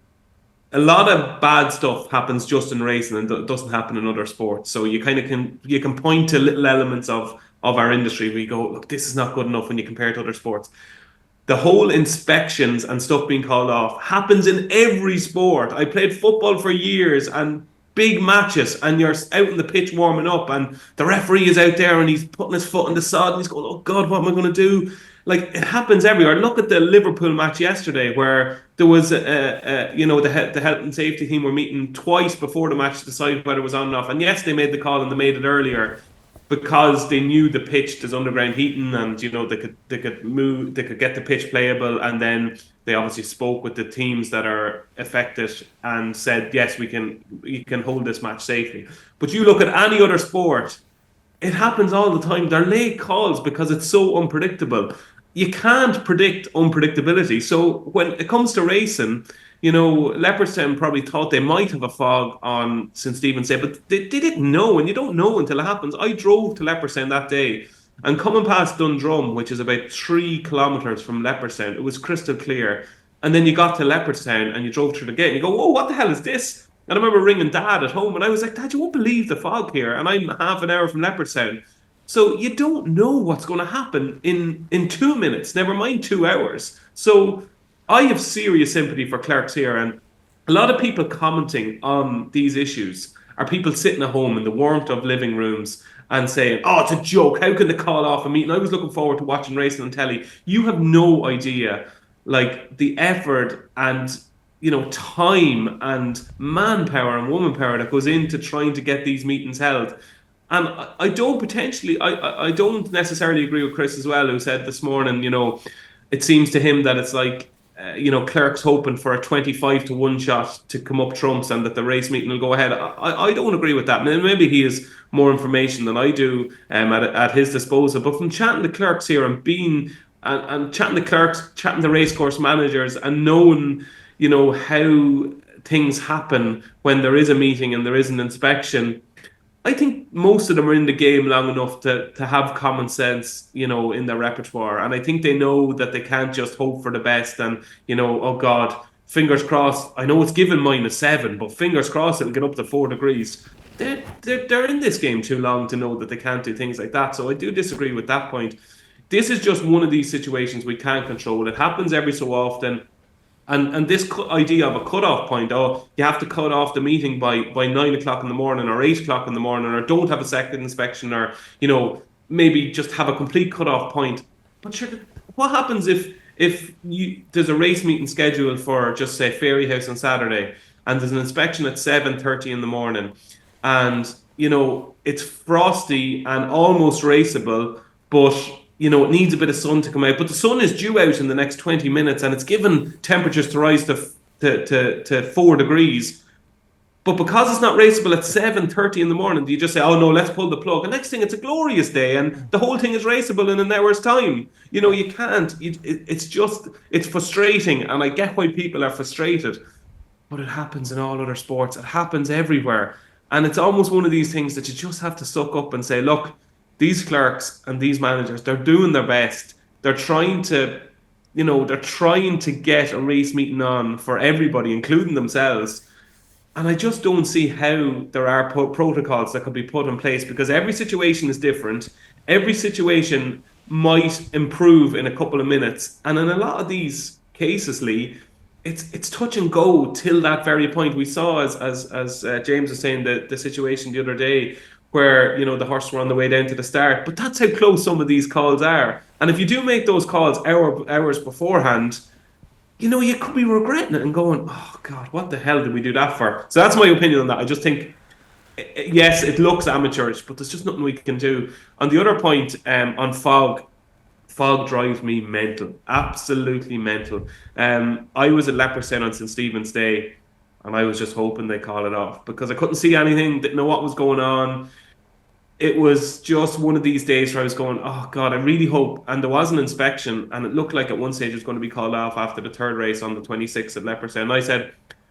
a lot of bad stuff happens just in racing and doesn't happen in other sports. So you kind of can point to little elements of our industry where you go, look, this is not good enough when you compare it to other sports. The whole inspections and stuff being called off happens in every sport. I played football for years, and big matches, and you're out in the pitch warming up, and the referee is out there and he's putting his foot on the sod and he's going, oh God, what am I going to do? Like, it happens everywhere. Look at the Liverpool match yesterday, where there was, the health and safety team were meeting twice before the match to decide whether it was on or off. And yes, they made the call and they made it earlier because they knew the pitch, there's underground heating, and you know they could get the pitch playable. And then they obviously spoke with the teams that are affected and said, yes, we can hold this match safely. But you look at any other sport, it happens all the time. They're late calls because it's so unpredictable. You can't predict unpredictability. So when it comes to racing, you know, Leopardstown probably thought they might have a fog on St. Stephen's Day, but they didn't know, and you don't know until it happens. I drove to Leopardstown that day, and coming past Dundrum, which is about 3 kilometres from Leopardstown, it was crystal clear. And then you got to Leopardstown and you drove through the gate and you go, whoa, what the hell is this? And I remember ringing Dad at home and I was like, Dad, you won't believe the fog here. And I'm half an hour from Leopardstown. So you don't know what's going to happen in 2 minutes, never mind 2 hours. So I have serious sympathy for clerks here. And a lot of people commenting on these issues are people sitting at home in the warmth of living rooms and saying, "Oh, it's a joke. How can they call off a meeting? I was looking forward to watching racing on telly." You have no idea, like the effort and time and manpower and womanpower that goes into trying to get these meetings held. And I don't necessarily agree with Chris as well, who said this morning, it seems to him that it's like, clerks hoping for a 25-1 shot to come up trumps and that the race meeting will go ahead. I don't agree with that. Maybe he has more information than I do at his disposal. But from chatting to clerks here and and chatting to clerks, chatting to racecourse managers and knowing, how things happen when there is a meeting and there is an inspection, I think most of them are in the game long enough to have common sense, in their repertoire. And I think they know that they can't just hope for the best and, oh God, fingers crossed. I know it's given -7, but fingers crossed it'll get up to 4 degrees. They're in this game too long to know that they can't do things like that. So I do disagree with that point. This is just one of these situations we can't control. It happens every so often. And this idea of a cut-off point, you have to cut off the meeting by 9 o'clock in the morning or 8 o'clock in the morning, or don't have a second inspection, or, maybe just have a complete cut-off point. But sure, what happens if there's a race meeting scheduled for, just say, Fairy House on Saturday, and there's an inspection at 7:30 in the morning, and, it's frosty and almost raceable, but it needs a bit of sun to come out, but the sun is due out in the next 20 minutes and it's given temperatures to rise to 4 degrees. But because it's not raceable at 7:30 in the morning, do you just say, "Oh no, let's pull the plug"? And next thing, it's a glorious day and the whole thing is raceable in an hour's time. You can't. It's frustrating, and I get why people are frustrated. But it happens in all other sports. It happens everywhere. And it's almost one of these things that you just have to suck up and say, look, these clerks and these managers, they're doing their best. They're trying to get a race meeting on for everybody, including themselves. And I just don't see how there are protocols that could be put in place, because every situation is different. Every situation might improve in a couple of minutes. And in a lot of these cases, Lee, it's touch and go till that very point. We saw, as James was saying, the situation the other day, where the horse were on the way down to the start. But that's how close some of these calls are. And if you do make those calls hours beforehand, you could be regretting it and going, "Oh God, what the hell did we do that for?" So that's my opinion on that. I just think, yes, it looks amateurish, but there's just nothing we can do. On the other point, on fog drives me mental, absolutely mental. I was at Leopardstown on St. Stephen's Day, and I was just hoping they call it off because I couldn't see anything, didn't know what was going on. It was just one of these days where I was going, "Oh God, I really hope." And there was an inspection, and it looked like at one stage it was going to be called off after the third race on the 26th at Leopardstown. And I said,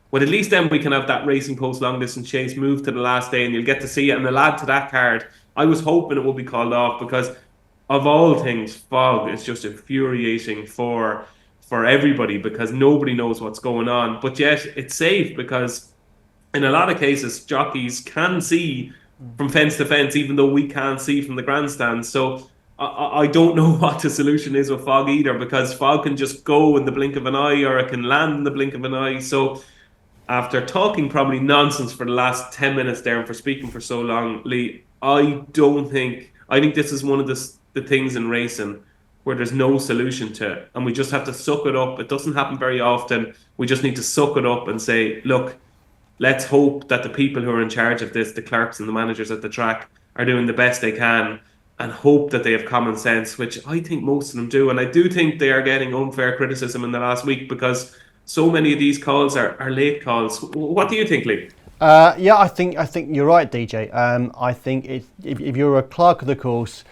well, at least then we can have that Racing Post long distance chase move to the last day and you'll get to see it. And the lad to that card, I was hoping it would be called off because of all things, fog is just infuriating for everybody because nobody knows what's going on. But yet it's safe because in a lot of cases, jockeys can see from fence to fence, even though we can't see from the grandstand. So I don't know what the solution is with fog either, because fog can just go in the blink of an eye or it can land in the blink of an eye. So after talking probably nonsense for the last 10 minutes there and for speaking for so long, Lee, I think this is one of the things in racing where there's no solution to it. And we just have to suck it up. It doesn't happen very often. We just need to suck it up and say, look, let's hope that the people who are in charge of this, the clerks and the managers at the track, are doing the best they can and hope that they have common sense, which I think most of them do. And I do think they are getting unfair criticism in the last week because so many of these calls are late calls. What do you think, Lee? Yeah, I think you're right, DJ. I think if you're a clerk of the course,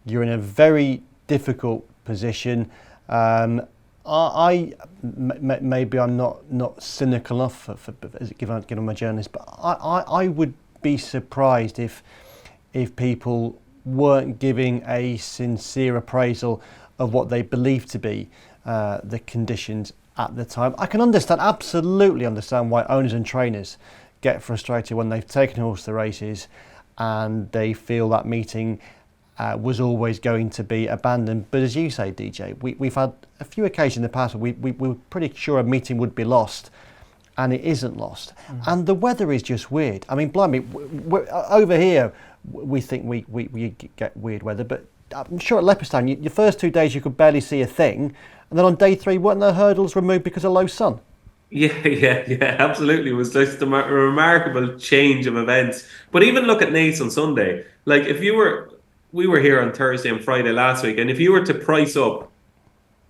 you're in a very difficult position. Maybe I'm not cynical enough for given I'm a journalist, but I would be surprised if people weren't giving a sincere appraisal of what they believe to be the conditions at the time. I can absolutely understand why owners and trainers get frustrated when they've taken a horse to races and they feel that meeting was always going to be abandoned. But as you say, DJ, we've had a few occasions in the past where we were pretty sure a meeting would be lost and it isn't lost. And the weather is just weird. I mean, blimey, over here we think we get weird weather, but I'm sure at Leopardstown, your first 2 days you could barely see a thing, and then on day 3, weren't the hurdles removed because of low sun? Yeah, absolutely. It was just a remarkable change of events. But even look at Naas on Sunday. Like, we were here on Thursday and Friday last week, and if you were to price up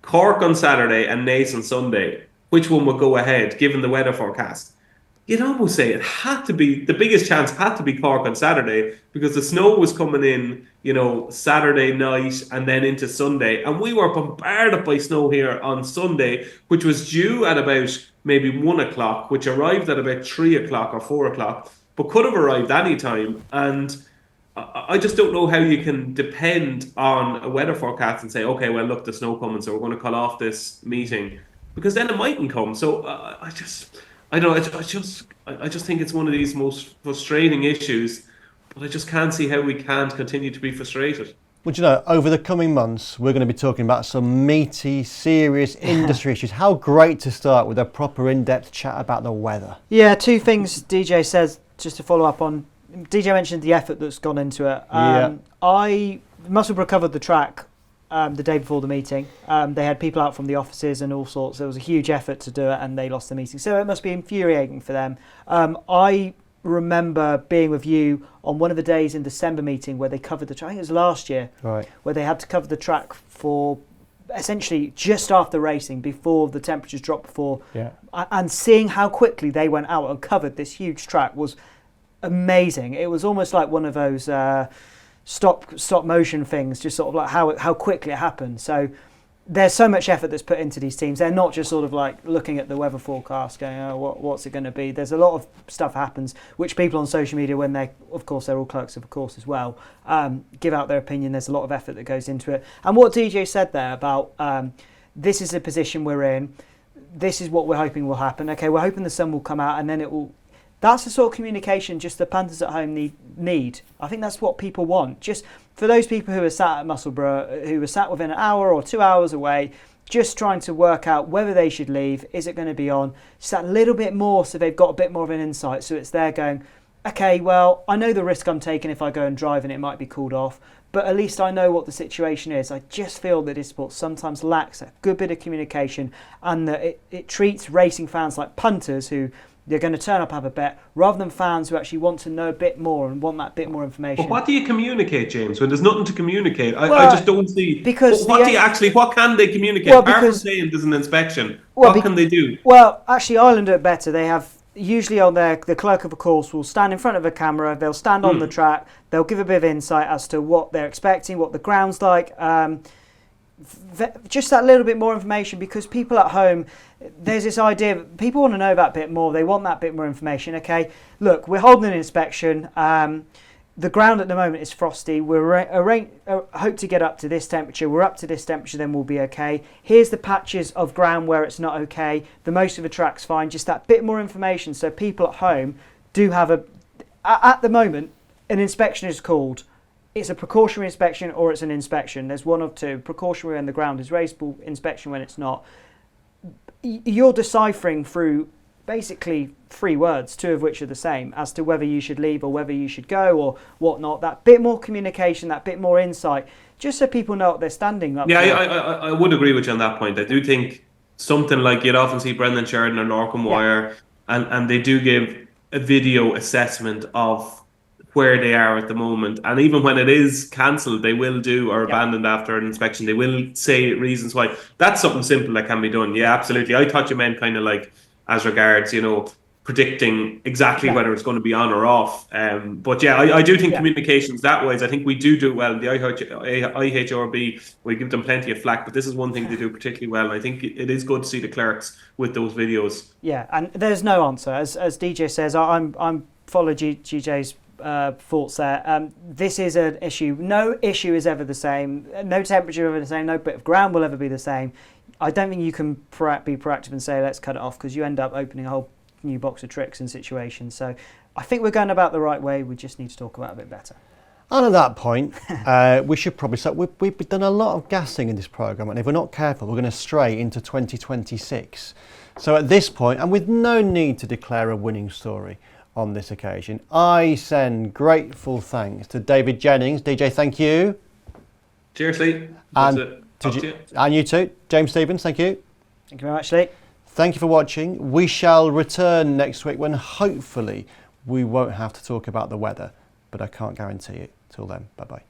Cork on Saturday and Naas on Sunday, which one would go ahead, given the weather forecast? You'd almost say it had to be, the biggest chance had to be Cork on Saturday, because the snow was coming in, Saturday night and then into Sunday. And we were bombarded by snow here on Sunday, which was due at about maybe 1 o'clock, which arrived at about 3 o'clock or 4 o'clock, but could have arrived any time. And I just don't know how you can depend on a weather forecast and say, okay, well, look, the snow coming, so we're going to call off this meeting, because then it mightn't come. So I just think it's one of these most frustrating issues, but I just can't see how we can't continue to be frustrated. Well, over the coming months, we're going to be talking about some meaty, serious industry issues. How great to start with a proper in-depth chat about the weather. Yeah, 2 things DJ says, just to follow up on. DJ mentioned the effort that's gone into it. Musselburgh covered the track the day before the meeting. They had people out from the offices and all sorts. There was a huge effort to do it, and they lost the meeting. So it must be infuriating for them. I remember being with you on one of the days in December meeting where they covered the track. I think it was last year, right, where they had to cover the track for essentially just after racing, before the temperatures dropped, and seeing how quickly they went out and covered this huge track was amazing. It was almost like one of those stop motion things, just sort of like how quickly it happened. So there's so much effort that's put into these teams. They're not just sort of like looking at the weather forecast going, what's it going to be? There's a lot of stuff happens, which people on social media, when they're all clerks of course as well, give out their opinion. There's a lot of effort that goes into it. And what DJ said there about this is the position we're in, this is what we're hoping will happen. Okay, we're hoping the sun will come out, and then it will. That's the sort of communication just the punters at home need. I think that's what people want. Just for those people who are sat at Musselburgh, who are sat within an hour or 2 hours away, just trying to work out whether they should leave, is it going to be on, just that little bit more, so they've got a bit more of an insight. So it's there going, okay, well, I know the risk I'm taking if I go and drive and it might be called off, but at least I know what the situation is. I just feel that this sport sometimes lacks a good bit of communication, and that it treats racing fans like punters who they're going to turn up, have a bet, rather than fans who actually want to know a bit more and want that bit more information. But what do you communicate, James, when there's nothing to communicate? I just don't see. Because what can they communicate? Apart from saying there's an inspection, what can they do? Well, actually, Ireland do it better. They have, usually on the clerk of a course will stand in front of a camera, they'll stand on the track, they'll give a bit of insight as to what they're expecting, what the ground's like, just that little bit more information, because people at home, there's this idea, people want to know that bit more, they want that bit more information. Okay, look, we're holding an inspection, the ground at the moment is frosty, we're hope to get up to this temperature, we're up to this temperature, then we'll be okay. Here's the patches of ground where it's not okay, the most of the track's fine, just that bit more information, so people at home do have at the moment, an inspection is called. It's a precautionary inspection or it's an inspection. There's one of two. Precautionary when the ground is raceable, inspection when it's not. You're deciphering through basically 3 words, 2 of which are the same, as to whether you should leave or whether you should go or whatnot. That bit more communication, that bit more insight, just so people know what they're standing up. Yeah, I would agree with you on that point. I do think something like, you'd often see Brendan Sheridan or Norcombe Wire, and they do give a video assessment of where they are at the moment, and even when it is cancelled, they will do, or abandoned after an inspection, they will say reasons why. That's something simple that can be done. Yeah, absolutely. I thought you meant kind of like as regards, predicting exactly whether it's going to be on or off. But yeah, I do think communications that way. I think we do it well. The IHRB, we give them plenty of flack, but this is one thing they do particularly well. And I think it is good to see the clerks with those videos. Yeah, and there's no answer. As DJ says, I'm follow GJ's thoughts there. This is an issue. No issue is ever the same. No temperature is ever the same. No bit of ground will ever be the same. I don't think you can be proactive and say let's cut it off, because you end up opening a whole new box of tricks and situations. So I think we're going about the right way. We just need to talk about it a bit better. And at that point, we should probably start. We've done a lot of gassing in this programme, and if we're not careful, we're going to stray into 2026. So at this point, and with no need to declare a winning story on this occasion, I send grateful thanks to David Jennings. DJ, thank you. Cheers, Lee. And you too. James Stevens, thank you. Thank you very much, Lee. Thank you for watching. We shall return next week when hopefully we won't have to talk about the weather, but I can't guarantee it. Till then, bye-bye.